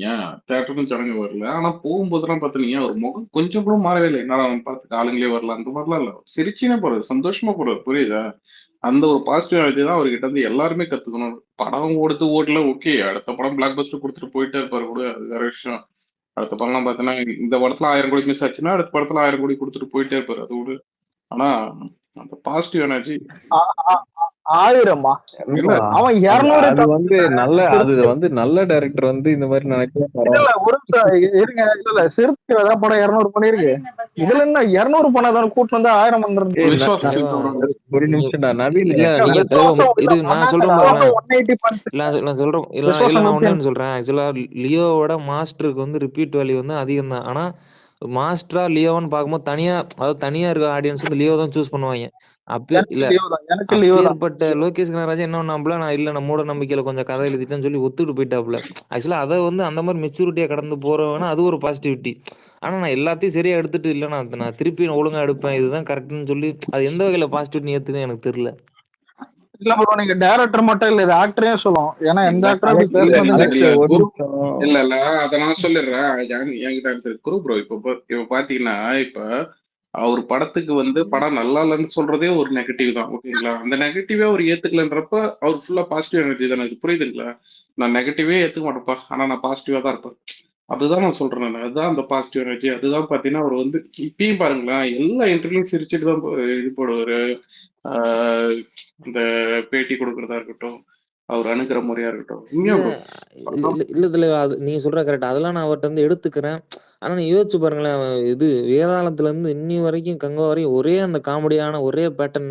தேட்டருக்கும் ஜனங்க வரல. ஆனா போகும்போதெல்லாம் பாத்தீங்க ஒரு முகம் கொஞ்சம் கூட மாறவே இல்லை. என்னடா அவன் பார்த்துட்டு ஆளுங்களே வரல அந்த மாதிரிலாம் இல்ல, சிரிச்சுனே போறாரு, சந்தோஷமா போறாரு. புரியுதா? அந்த ஒரு பாசிட்டிவ் எனர்ஜி தான் அவர்கிட்ட இருந்து எல்லாருமே கத்துக்கணும். படம் ஓடுத்து ஓடல ஓகே, அடுத்த படம் பிளாக் பஸ்டர் கொடுத்துட்டு போயிட்டே இருப்பாரு கூட, அது வேற விஷயம். அடுத்த படம்லாம் பார்த்தீங்கன்னா இந்த படத்துல 1000 கோடி மிஸ் ஆச்சுன்னா அடுத்த படத்துல 1000 கோடி கொடுத்துட்டு போயிட்டே இருப்பாரு, அது விடு. ஆனா அந்த பாசிட்டிவ் எனர்ஜி ஆ- ஆ- 1000மா இல்ல நண்பா, அவன் அது 200 அது தப்பு வந்து அது சிறுத்தை. வந்து நல்ல டைரக்டர் வந்து இந்த மாதிரி நினைக்கவே இல்ல பரவாயில்ல. இல்ல ஒரு நிமிஷம் இருங்க, இல்ல இல்ல சிறுத்தை ஏதாவது படம் 200 பண்ணிருக்கு. இதுல என்ன 200 பண்ணாதான் கூட்டு வந்து 1000 பண்றது. ஏய் விஸ்வாசம் தலைவா, சொல்றேன். ஒரு நீங்க நிமிஷம்டா நவீன். இல்ல நீங்க தலைவா, விசுவாசம் இல்ல, இது நான் சொல்றேன் அண்ணாத்தடா. பாருங்களேன். விசுவாசம் 180 இல்ல பண்ணுச்சு. நான் சொல்றேன், இல்ல விசுவாசம் நான் 100. ஒண்ணு சொல்றேன். ஆக்சுவலா லியோவோட மாஸ்டருக்கு வந்து ரிப்பீட் வேல்யூ வந்து அதிகம் தான். ஆனா மாஸ்டரா லியோன்னு பார்க்கும்போது தனியா, அதாவது தனியா இருக்க ஆடியன்ஸ் வந்து லியோ தான் சூஸ் பண்ணுவாங்க. இல்ல எனக்கு லியோ தான். அப்பேற்பட்ட லோகேஷ் கனகராஜ் என்ன பண்ணாப்புல, நான் இல்ல நான் மூட நம்பிக்கையில கொஞ்சம் கதை எழுதிட்டேன்னு சொல்லி ஒத்துக்கிட்டு போயிட்டாப்புல. ஆக்சுவலா அதை வந்து அந்த மாதிரி மெச்சூரிட்டியா கடந்து போறவனா அது ஒரு பாசிட்டிவிட்டி. ஆனா நான் எல்லாத்தையும் சரியா எடுத்துட்டு இல்ல நான் திருப்பி ஒழுங்கா எடுப்பேன், இதுதான் கரெக்ட்னு சொல்லி அது எந்த வகையில பாசிட்டிவிட்டி ஏத்துன்னு எனக்கு தெரியல. இல்ல ப்ரோ, நீங்க டைரக்டர் மட்டும் இல்ல, இது ஆக்டரே சொல்லும். ஏன்னா எந்த இல்ல ஆக்டரும் இப்படி இல்ல பேசுனது இல்ல இல்ல. இல்ல ஒரு குரு. நிமிஷம். இல்ல இல்ல அதை நான் சொல்லிடுறேன். என்கிட்ட ஆன்சர் குரு ப்ரோ. இப்ப பாத்தீங்கன்னா இப்ப அவர் படத்துக்கு வந்து படம் நல்லா இல்லைன்னு சொல்றதே ஒரு நெகட்டிவ் தான் ஓகேங்களா. அந்த நெகட்டிவே அவர் ஏத்துக்கலன்றப்ப அவர் ஃபுல்லா பாசிட்டிவ் எனர்ஜி தானே, எனக்கு புரியுதுங்களா. நான் நெகட்டிவே ஏத்துக்க மாட்டேன்ப்பா, ஆனா நான் பாசிட்டிவா தான் இருப்பேன், அதுதான் நான் சொல்றேன். நான் அதுதான் அந்த பாசிட்டிவ் எனர்ஜி. அதுதான் பாத்தீங்கன்னா அவர் வந்து இப்பயும் பாருங்களேன், எல்லா இன்டர்வியூலையும் சிரிச்சுட்டு தான் இது போடுவாரு. ஆஹ் இந்த பேட்டி கொடுக்கறதா இருக்கட்டும், அவர் அணுகிற முறையா இருக்கட்டும், உண்மையா இல்ல ப்ரோ. இல்ல தலைவா, அது நீங்க சொல்ற கரெக்ட். அதெல்லாம் நான் அவர்ட்ட வந்து எடுத்துக்கிறேன். ஆனா நீ யோசிச்சு பாருங்களேன், இது வேதாளத்துல இருந்து இன்னி வரைக்கும் கங்கா வரையும் ஒரே அந்த காமெடியான ஒரே பேட்டர்ன்,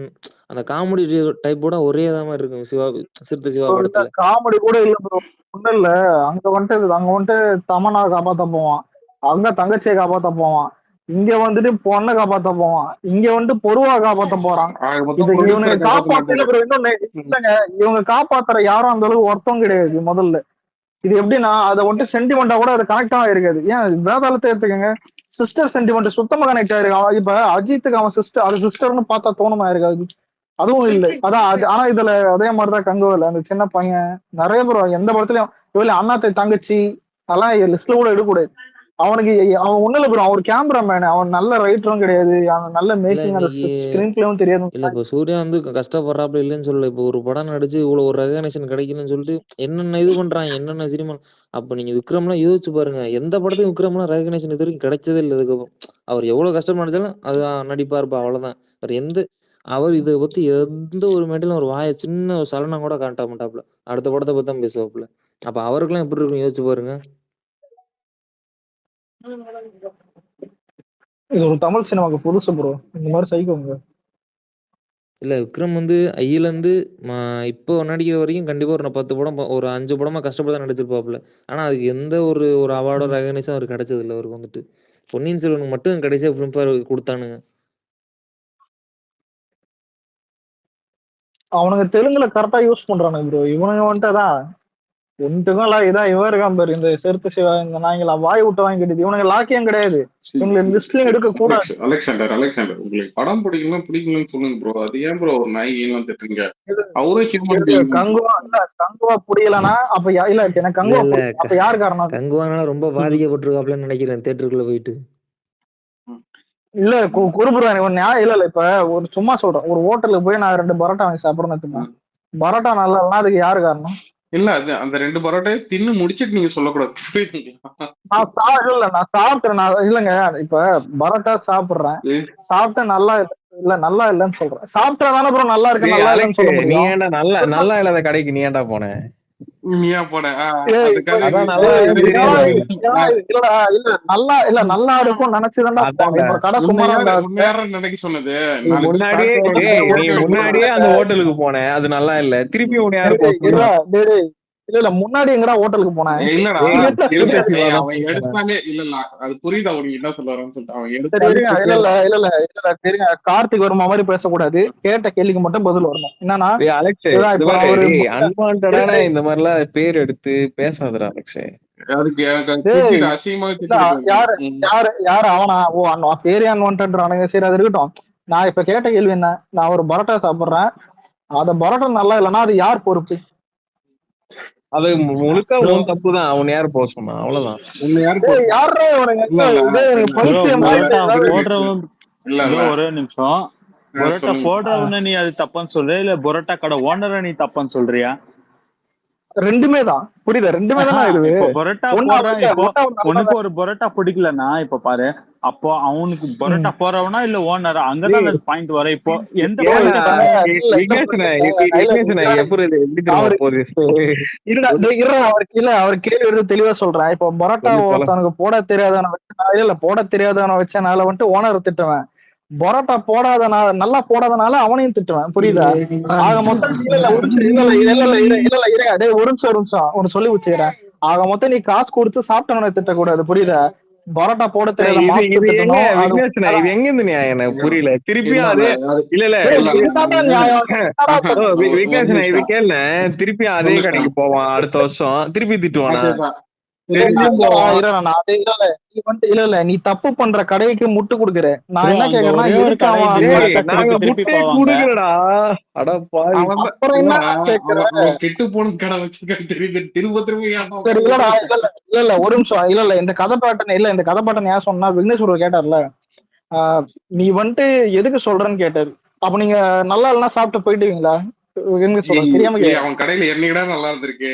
அந்த காமெடி டைப்போட ஒரே தான் மாதிரி இருக்கும் சிவா, சிறுத்தை சிவா படத்துல. காமெடி கூட இல்ல ப்ரோ. ஒண்ணும் இல்ல, அங்க வந்துட்டு தமன்னா காப்பாத்த போவான், அங்க தங்கச்சியை காப்பாத்த போவான், இங்க வந்துட்டு பொண்ணை காப்பாத்த போவான், இங்க வந்துட்டு பொருவா காப்பாத்த போறான். ஆக இது மொத்தம் இவனுங்க ப்ரொடியூசரை காப்பாற்ற காப்பாத்த இல்ல மாட்டாரு. ப்ரோ, இன்னொன்னு இல்லங்க, இவங்க காப்பாத்துற யாரும் அந்த அளவுக்கு ஒருத்தம் கிடையாது முதல்ல. இது எப்படின்னா அதை வந்துட்டு சென்டிமெண்டா கூட அது கனெக்ட் ஆகிருக்காது. ஏன் வேதாளத்தை எடுத்துக்கங்க, சிஸ்டர் சென்டிமெண்ட் சுத்தமா கனெக்ட் ஆயிருக்கு. இப்ப அஜித்துக்கு அவன் சிஸ்டர், அது சிஸ்டர்னு பார்த்தா தோணுமா இருக்காது, அதுவும் இல்லை. அதான் ஆனா இதுல அதே மாதிரிதான் கங்குவல அந்த சின்ன பையன் நிறைய பேர் எந்த படத்துலயும் இவ்வளவு அண்ணாத்தை தங்கச்சி அதெல்லாம் லிஸ்ட்ல கூட எடுக்கக்கூடாது. அவனுக்கு அவன் ஒண்ணும் இல்ல ப்ரோ, அவன் ஒரு கேமராமேன், அவன் நல்ல ரைட்டரும் கிடையாது, அவன் நல்ல இல்ல மேக்கிங் அந்த இன்னைக்கு ஸ்கிரீன் பிளேவும் தெரியாது. இல்ல இப்ப சூர்யா வந்து கஷ்டப்படுறாப்புல இல்லைன்னு சொல்லல. இப்போ ஒரு படம் நடிச்சு இவ்வளவு ஒரு ரெகக்னேஷன் கிடைக்கணும்னு சொல்லிட்டு என்னென்ன இது பண்றாங்க, என்னென்ன சினிமா. அப்ப நீங்க விக்ரம்லாம் யோசிச்சு பாருங்க, எந்த படத்துக்கும் விக்ரம்லாம் ரெகக்னேஷன் இது வரைக்கும் கிடைச்சதே இல்லை. இதுக்கப்புறம் அவர் எவ்வளவு கஷ்டம் நடிச்சாலும் அதுதான் நடிப்பா இருப்பா, அவ்வளவுதான். வேற எந்த அவர் இதை பத்தி எந்த ஒரு மேட்டிலும் ஒரு வாயை சின்ன ஒரு சலனம் கூட காட்ட மாட்டாப்புல. அடுத்த படத்தை பத்தி தான் பேசுவாப்புல. அப்ப அவருக்கெல்லாம் எப்படி இருக்கும் யோசிச்சு பாருங்க. இது ஒரு தமிழ் சினிமாக்கு புதுசு ப்ரோ, இந்த மாதிரி சைக்கோங்க. இல்ல விக்ரம் வந்து ஐயில இருந்து இப்போ நடிக்கிற வரைக்கும் கண்டிப்பா ஒரு 10 படம் ஒரு 5 படமா கஷ்டப்பட்டு தான் நடிச்சிருப்பாப்புல. ஆனா அதுக்கு எந்த ஒரு அவார்டோ ரெகனைஸும் அவருக்கு கிடைச்சது இல்லை. அவருக்கு வந்துட்டு பொன்னியின் செல்வனுக்கு மட்டும் கடைசியா ஃபிலிம்பேர் கொடுத்தானுங்க. அவனுங்க தெலுங்குல கரெக்டா யூஸ் பண்றானுங்க ப்ரோ. இவனுங்க வந்துட்டுதான் ஒன்றுக்கும் இல்ல. இதான் இவன் இருக்கான் பாரு, இந்த செருத்து சிவா, இந்த நாய்ங்களா வாய் விட்டு வாங்கிட்டு இவனுங்க லாக்கியம் கிடையாது. இவங்களை லிஸ்ட்லயும் எடுக்க கூடாது. அலெக்சாண்டர் உங்களுக்கு படம் பிடிக்கணும்னு சொல்லுங்க ப்ரோ. அது ஏன் ப்ரோ ஒரு நாய்க்கு வந்துட்டீங்க? அவரும் ஹியூமன் பீயிங். கங்குவா புரியலனா அப்ப இல்ல எனக்கு கங்குவா அப்ப யாரு காரணம்? கங்குவானால ரொம்ப பாதிக்கப்பட்டிருக்காப்லன்னு நினைக்கிறேன் தியேட்டருக்குள்ள போயிட்டு. இல்ல குருபுரம் ஒரு நியாயம் இல்ல. இப்ப ஒரு சும்மா சொல்றேன், ஒரு ஹோட்டலுக்கு போய் நான் 2 பரோட்டா வாங்கி சாப்பிடறேன்னு, பரோட்டா நல்லா இல்லைன்னா அதுக்கு யாரு காரணம்? இல்ல அது அந்த 2 பரோட்டாயை தின்னு முடிச்சிட்டு நீங்க சொல்லக்கூடாது. நான் சாப்பிட்டேன். இல்லங்க, இப்ப பரோட்டா சாப்பிடுறேன், சாப்பிட்டேன் நல்லா இல்ல நல்லா இல்லன்னு சொல்றேன். சாப்பிட்டா தானே ப்ரோ நல்லா இருக்கு நல்லா இல்லன்னு சொல்ல முடியும். நீ ஏன்டா நல்லா இல்லாத கடைக்கு நீ ஏன்டா போன? நீயா போன நல்லா இருக்கும் நினைக்க சொன்னது. முன்னாடியே அந்த ஹோட்டலுக்கு போனேன், அது நல்லா இல்ல. திருப்பி உன்னை யாரு இல்ல முன்னாடி எங்கடா ஹோட்டலுக்கு போனேன்? இல்லடா அவன் எடுத்தாலே இல்ல அது புரியுது அவனுக்கு என்ன சொல்றான்னு சொல்லிட்டு அவன் எடுத்தாலே. இல்ல கார்த்திக் வருமா மாதிரி பேசக்கூடாது. கேட்ட கேள்விக்கு மட்டும் பதில் வரணும். என்னன்னா அன்வான்டான இந்த மாதிரி எல்லாம் பேர் எடுத்து பேசாதடா அலெக்ஸ். அதுக்கு எனக்கு அசிங்கமா யாரு அவனா? ஓ பேரே அன்வான்டானுங்க. சரி அது இருக்கட்டும். நான் இப்ப கேட்ட கேள்வி என்ன, நான் ஒரு பரோட்டா சாப்பிடுறேன், அத பரோட்டா நல்லா இல்லைன்னா அது யார் பொறுப்பு? அது முழுக்க உன் தப்புதான். அவன் யாரு போக சொன்னா? அவ்வளவுதான். ஒரே நிமிஷம். பரோட்டா போடுறவன நீ அது தப்பான்னு சொல்ற, இல்ல பரோட்டா கடை ஓனரை நீ தப்பான்னு சொல்றியா? ரெண்டுமே தான். புரியுதா? ரெண்டுமே தான். பரோட்டா போடுறான். இப்போ உனக்கு ஒரு பரோட்டா பிடிக்கலன்னா இப்ப பாரு, அப்போ அவனுக்கு பரோட்டா போறவனா இல்ல ஓனரா? அங்கதான் அது பாயிண்ட் வர. இப்போ எந்த அவர் கேள்வி தெளிவா சொல்றேன். இப்போ பரோட்டா ஒருத்தனுக்கு போட தெரியாதவன வச்சனால வந்துட்டு ஓனர் திட்டுவேன். பரோட்டா போடாதனால நல்லா போடாதனால அவனையும் திட்டுவேன். புரியுதா? ஆக மொத்தம் ஒரு நிமிஷம் ஒன்னு சொல்லி வச்சுக்கிறேன். ஆக மொத்தம் நீ காசு கொடுத்து சாப்பிட்டவனை திட்டக்கூடாது. புரியுதா? பரோட்டா போட தெரியாத இது எங்க இருந்து நியாயம் எனக்கு புரியல. திருப்பியும் அதே இது கேள்ல திருப்பியும் அதே கடைக்கு போவான். அடுத்த வருஷம் திருப்பி திட்டுவானா? இல்ல நீ தப்பு பண்ற கடைக்கு முட்டு குடுக்குற. நான் என்ன கேக்குறேன்னா கெட்டு போன கடை வச்சிருக்க திரும்ப இல்ல ஒரு நிமிஷம். இல்ல இந்த கதைப்பாட்டன் ஏன் சொன்னா விக்னேஸ்வரர் கேட்டார்ல, நீ வந்துட்டு எதுக்கு சொல்றேன்னு கேட்டாரு. அப்ப நீங்க நல்லா இல்லைன்னா சாப்பிட்டு போயிட்டுவீங்களா? தெரியாம அவன் கடையில என்னடா நல்லா இருந்திருக்கு.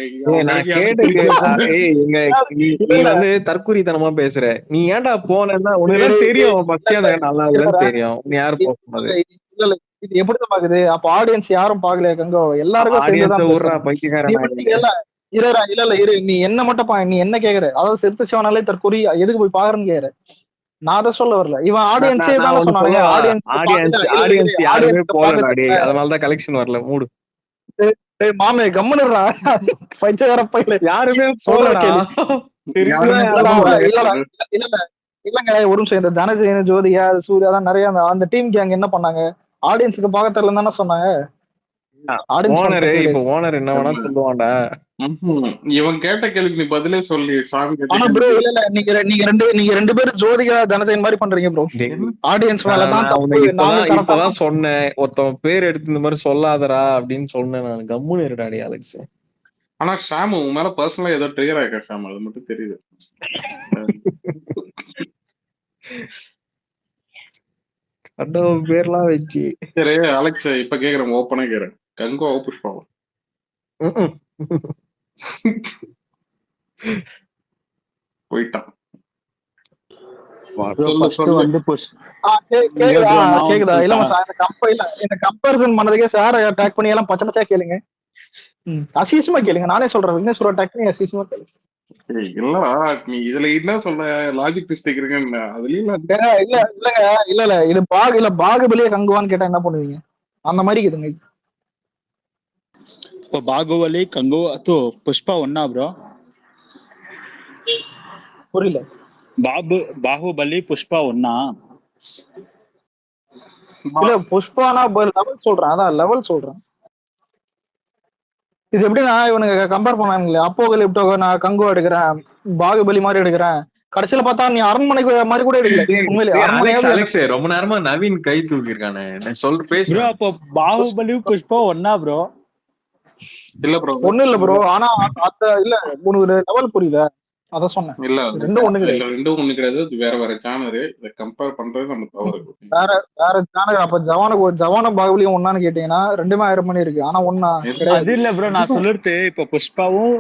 நீ வந்து தற்குறித்தனமா பேசுற. நீ ஏன்டா போனா உனக்கு தெரியும் நல்லா இல்லன்னு தெரியும். நீ யாரு போகும்போது இது எப்படிதான் பாக்குது? அப்ப ஆடியன்ஸ் யாரும் பாக்கலையா கங்கோ? எல்லாருக்கும் இல்ல நீ என்ன மட்டும் நீ என்ன கேக்குற? அதாவது செத்து சிவனாலே தற்கொலை எதுக்கு போய் பாக்குறேன்னு கேக்குற. நான் அதை சொல்ல வரல. இவன் ஆடியன்ஸே தான் சொன்னாங்க. அதனாலதான் கலெக்ஷன் வரல. மூடு மாமே கம்முனுறா பைச்சகார பையில யாருமே இல்லங்க ஒரு நிமிஷம். இந்த தனஜெயன் ஜோதியா சூர்யா தான் நிறைய அந்த டீம் கேங் என்ன பண்ணாங்க? ஆடியன்ஸுக்கு பார்க்க தெரியலன்னு தானே சொன்னாங்க. இப்ப ஓனர் என்ன வேணா சொல்லுவான்டா. இவன் கேட்ட கேள்விக்கு நீ பதிலே சொல்லி சாமி. இல்ல நீங்க ரெண்டு பேரும் ஜோதிகா தனஜெயன் மாதிரி பண்றீங்க ப்ரோ. ஆடியன்ஸ் மேலதான் தப்பு. இப்பதான் சொன்னேன், ஒருத்தவன் பேர் எடுத்து இந்த மாதிரி சொல்லாதரா அப்படின்னு சொன்னேன். நான் கம்முன்னு இருடாடி அலெக்ஸ். ஆனா ஷாம் உன் மேல பர்சனலா ஏதோ ட்ரிகர் ஆயிருக்கா ஷாம், அது மட்டும் தெரியுது. பேர்லாம் வச்சு சரி அலெக்ஸ், இப்ப கேக்குறேன், ஓப்பனா கேக்குறேன், கங்கோ புஷ்பாவா? போயிட்டான். ப்ரோ சொல்லு ஃபர்ஸ்ட் சொல்லு. வந்து புஷ் இல்ல கேக்குதா ப்ரோ நான் ஒன்று கேக்குதா இல்ல சொல்லிட்டேன். மச்சான் இந்த கம்பேரிசன் பண்ணதுக்கே சார் அட்டாக் பண்ணி எல்லாம் பச்சை பச்சையா கேளுங்க. அசீசமா கேளுங்க, நானே சொல்றேன். விக்னேஸ்வர அட்டாக் பண்ணி அசீசமா கேளுங்க. இல்லடா நீ இதுல என்ன சொல்ற லாஜிக் மிஸ்டேக் இருக்குன்னு அதுலயும் இல்ல இது பாகுபலியே கங்குவான்னு கேட்டா என்ன பண்ணுவீங்க? அந்த மாதிரி இருக்குதுங்க. இப்போ பாகுபலி கங்குவா தூ புஷ்பா ஒன்னா ப்ரோ? புரியல. பாகுபலி புஷ்பா ஒன்னா? இல்ல புஷ்பானா லெவல் சொல்றேன், அதான் லெவல் சொல்றேன். இது எப்படின்னா இவனுங்க கம்பேர் பண்ணாங்களே, அப்போகல் இப்போக நான் கங்குவா எடுக்கிறேன், பாகுபலி மாதிரி எடுக்கிறேன், கடைசியில பார்த்தா நீ அரண்மனைக்கு மாதிரி கூட எடுக்கல. உண்மையிலே அரண்மனையாவது அலெக்ஸ் ரொம்ப நேரமா நவீன் கை தூக்கிருக்கானே, சொல்ற ப்ரோ பேசு. அப்போ பாகுபலி புஷ்பா ஒன்னா ப்ரோ? இல்ல ப்ரோ ஒண்ணு இல்ல ப்ரோ. ஆனா அந்த இல்ல உனக்கு லெவல் புரியல, அத சொன்னேன். இல்ல ரெண்டும் ஒண்ணு கிடையாது. ரெண்டும் ஒண்ணு கிடையாது. இது வேற சேனல். இதை கம்பேர் பண்றது நம்ம தவறு. வேற சேனல். அப்ப ஜவான பாகுபலியும் ஒன்னான்னு கேட்டீங்கன்னா ரெண்டுமே 1000 மணி இருக்கு. ஆனா ஒன்னா அது கிடையாது. இல்ல ப்ரோ, நான் சொல்றது இப்ப புஷ்பாவும்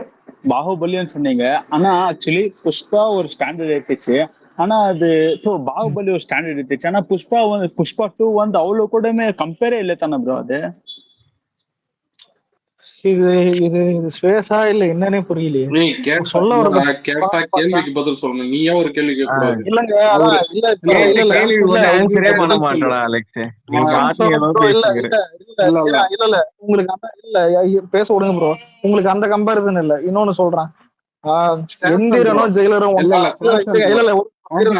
பாகுபலியும் சொன்னீங்க. ஆனா ஆக்சுவலி புஷ்பா ஒரு ஸ்டாண்டர்ட் எடுத்துச்சு, ஆனா அது பாகுபலி ஒரு ஸ்டாண்டர்ட் எடுத்துச்சு. ஆனா புஷ்பா 2 வந்து அவ்வளவு கூடமே கம்பேரே இல்லை தானே ப்ரோ அது? இது இது இது ஸ்பேஸா இல்ல என்னன்னே புரியலையே. நீ சொல்ல வர கேட்டா கேள்விக்கு பதில் சொல்லணும். நீயா ஒரு கேள்வி கேட்க கூடாது. இல்லங்க, அதான் இல்ல கேள்வி இல்ல ஆன்சரே பண்ண உங்களுக்கு மாட்டடா அலெக்ஸ். நீ பாட்டு ஏதோ பேசிக்கிற. இல்ல உங்களுக்கு அந்த இல்ல பேச விடுங்க ப்ரோ. உங்களுக்கு அந்த கம்பேரிசன் இல்ல. இன்னொன்னு சொல்றேன், எந்திரனும் ஜெயிலரும் ஒண்ணா? இல்ல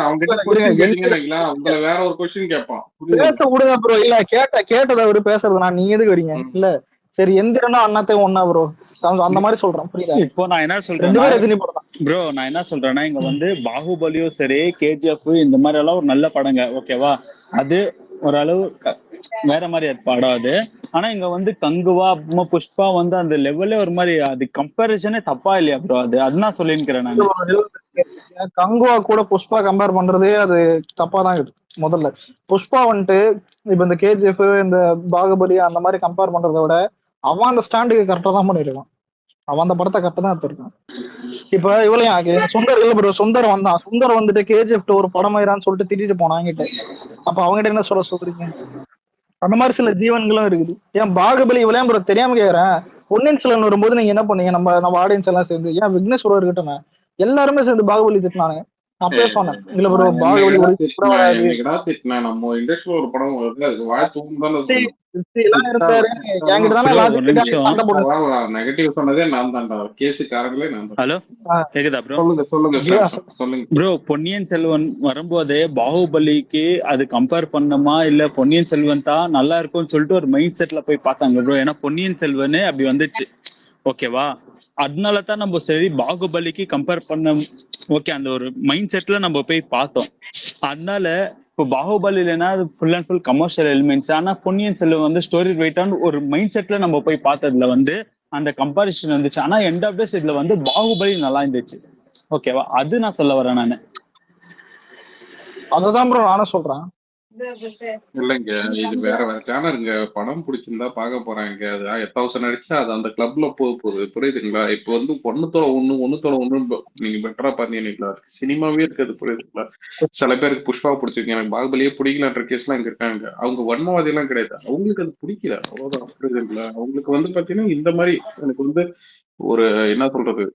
அவங்க கிட்ட கொஸ்டின் கேட்டீங்கன்னா உங்களை வேற ஒரு கொஸ்டின் கேட்பான். பேச விடுங்க ப்ரோ. இல்ல கேட்டதை அவரு பேசுறது நான் நீங்க எதுக்கு வரீங்க? இல்ல சரி எந்திரனும் அண்ணாத்தையும் ஒண்ணா ப்ரோ, அந்த மாதிரி சொல்றேன். புரியுதா? இப்போ நான் என்ன சொல்றேன் ரெண்டுமே ரஜினி படம் தான் ப்ரோ. நான் என்ன சொல்றேன்னா இங்க வந்து பாகுபலியும் சரி, கேஜிஎஃப் இந்த மாதிரி எல்லாம் ஒரு நல்ல படங்க, ஓகேவா? அது ஓரளவு வேற மாதிரி படம் அது. ஆனா இங்க வந்து கங்குவா அப்புறமா புஷ்பா வந்து அந்த லெவல்ல ஒரு மாதிரி, அது கம்பேரிசனே தப்பா இல்லையா ப்ரோ? அதுதான் சொல்லிருக்கிறேன் நான். கங்குவா கூட புஷ்பா கம்பேர் பண்றதே அது தப்பா தான் இருக்கு. முதல்ல புஷ்பா வந்துட்டு இப்ப இந்த கேஜிஎஃப் இந்த பாகுபலி அந்த மாதிரி கம்பேர் பண்றதை விட அவன் அந்த ஸ்டாண்டுக்கு கரெக்டா தான் பண்ணிருக்கான். அவன் அந்த படத்தை கரெக்டா தான் எடுத்திருக்கான். இப்ப இவ்வளவு சுந்தர் இல்ல ப்ரோ, சுந்தர் வந்தான். சுந்தர் வந்துட்டு கேஜிஎஃப் ஒரு படம் ஆயிரான்னு சொல்லிட்டு திட்டிட்டு போனான் என்கிட்ட. அப்ப அவங்ககிட்ட என்ன சொல்றீங்க? அந்த மாதிரி சில ஜீவன்களும் இருக்குது. ஏன் பாகுபலி இவ்வளவு ப்ரோ தெரியாம கேக்குறேன். பொன்னியின் செல்வன் வரும்போது நீங்க என்ன பண்ணீங்க? நம்ம ஆடியன்ஸ் எல்லாம் சேர்ந்து, ஏன் விக்னேஸ்வரர் இருக்கட்டும் எல்லாருமே சேர்ந்து பாகுபலி திட்டினானுங்க. அப்பவே சொன்னேன் இல்ல ப்ரோ பாகுபலி என்னடா திட்டினா நம்ம இண்டஸ்ட்ரியில ஒரு படம் வருது, அதுக்கு வாழ்த்து தானே நெகட்டிவ் சொன்னதே நான் தான்டா. கேஸுக்காரங்களே நான் தான். ஹலோ கேக்குதா ப்ரோ? சொல்லுங்க ப்ரோ. பொன்னியின் செல்வன் வரும்போதே பாகுபலிக்கு அது கம்பேர் பண்ணமா இல்ல பொன்னியின் செல்வன் தான் நல்லா இருக்கும்னு சொல்லிட்டு ஒரு மைண்ட் செட்ல போய் பார்த்தாங்க ப்ரோ. ஏன்னா பொன்னியின் செல்வனே அப்படி வந்துச்சு, ஓகேவா? அதனாலதான் நம்ம சரி பாகுபலிக்கு கம்பேர் பண்ண, ஓகே, அந்த ஒரு மைண்ட் செட்ல நம்ம போய் பார்த்தோம். அதனால இப்போ பாகுபலினா full and full commercial elements, ஆனா பொன்னியின் செல்வன் வந்து ஸ்டோரி வெயிட்டான ஒரு மைண்ட் செட்ல நம்ம போய் பார்த்ததுல வந்து அந்த கம்பாரிசன் வந்துச்சு. ஆனா எண்ட் ஆஃப் டேஸ் இதுல வந்து பாகுபலி நல்லா இருந்துச்சு, ஓகேவா? அது நான் சொல்ல வரேன் நானு. அததான் ப்ரோ நானும் சொல்றேன். இல்லைங்க, இது வேற சேனலுங்க. படம் பிடிச்சிருந்தா பார்க்க போறாங்க. அது 1000 அடிச்சா அது அந்த கிளப்ல போகுது, புரியுதுங்களா? இப்போ வந்து ஒண்ணுத்தோட ஒண்ணு நீங்க பெட்டரா பாத்தீங்கன்னா சினிமாவே இருக்காது, புரியுதுங்களா? சில பேருக்கு புஷ்பா பிடிச்சிருக்கு, எனக்கு பாகுபலியே பிடிக்கலன்ற கேஸ் எல்லாம் இங்க இருக்காங்க. அவங்க வன்மவாதி எல்லாம் கிடையாது, அவங்களுக்கு அது பிடிக்கல, அவ்வளவுதான், புரியுதுங்களா? அவங்களுக்கு வந்து பாத்தீங்கன்னா இந்த மாதிரி எனக்கு வந்து ஒரு என்ன சொல்றது,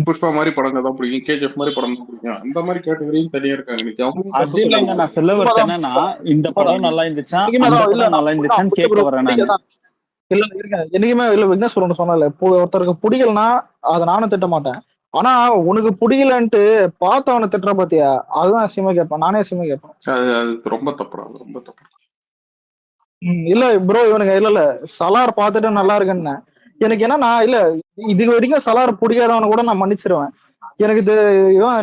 புஷ்பா மாதிரி படங்கள் தான் பிடிக்கும், கேஜிஎஃப் மாதிரி படம் தான் பிடிக்கும், அந்த மாதிரி கேட்டகரியும் தனியா இருக்காங்க. அது இல்லைங்க, நான் சொல்ல வரேன் என்னன்னா இந்த படம் நல்லா இருந்துச்சா அந்த படம் நல்லா இருந்துச்சான்னு கேட்க வரேன் நான். இல்ல இருங்க, என்னைக்குமே இல்ல விக்னேஸ்வரன் சொன்னல, ஒருத்தருக்கு பிடிக்கலன்னா அதை நானும் திட்ட மாட்டேன். ஆனா உனக்கு பிடிக்கலன்ட்டு பார்த்தவனை திட்டுற பாத்தியா, அதுதான் அசியமா கேட்பேன். நானே அசியமா கேட்பேன். அது ரொம்ப தப்பு, ரொம்ப தப்பு. இல்ல ப்ரோ இவனுங்க இல்ல சலார் பார்த்துட்டு நல்லா இருக்குன்னு எனக்கு என்னன்னா, இல்ல இது வரைக்கும் சலார் பிடிக்காதவனை கூட நான் மன்னிச்சிருவேன். எனக்கு இது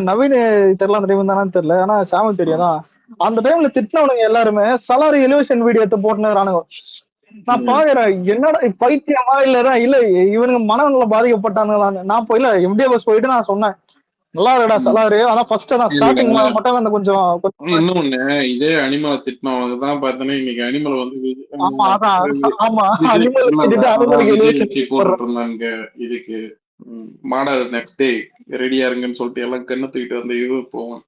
நவீன் தெரியல, அந்த டைம் தானு தெரியல, ஆனா சாமல் தெரியாதான். அந்த டைம்ல திட்டினவனுங்க எல்லாருமே சலார் எலிவேஷன் வீடியோ எடுத்து போட்டுறானுங்க. நான் பாக்குறேன் என்னடா பைத்தியமா இல்லதான் இல்ல இவனுங்க மனநல பாதிக்கப்பட்டானுங்களான்னு. நான் போயில எம்டிஏ பஸ் போயிட்டு நான் சொன்னேன் நல்லா இருக்கடா சலாரு, ஆனா ஃபர்ஸ்ட் தான் ஸ்டார்டிங் மட்டும் அந்த கொஞ்சம் இன்னொன்னு இதே அனிமலை திட்டினவங்க தான் பார்த்தோன்னா இன்னைக்கு அனிமலை வந்து போட்டுட்டு இருந்தாங்க. இதுக்கு மாடல் நெக்ஸ்ட் டே ரெடியா இருங்கன்னு சொல்லிட்டு எல்லாம் கண்ணை தூக்கிட்டு வந்து இது போவோம்.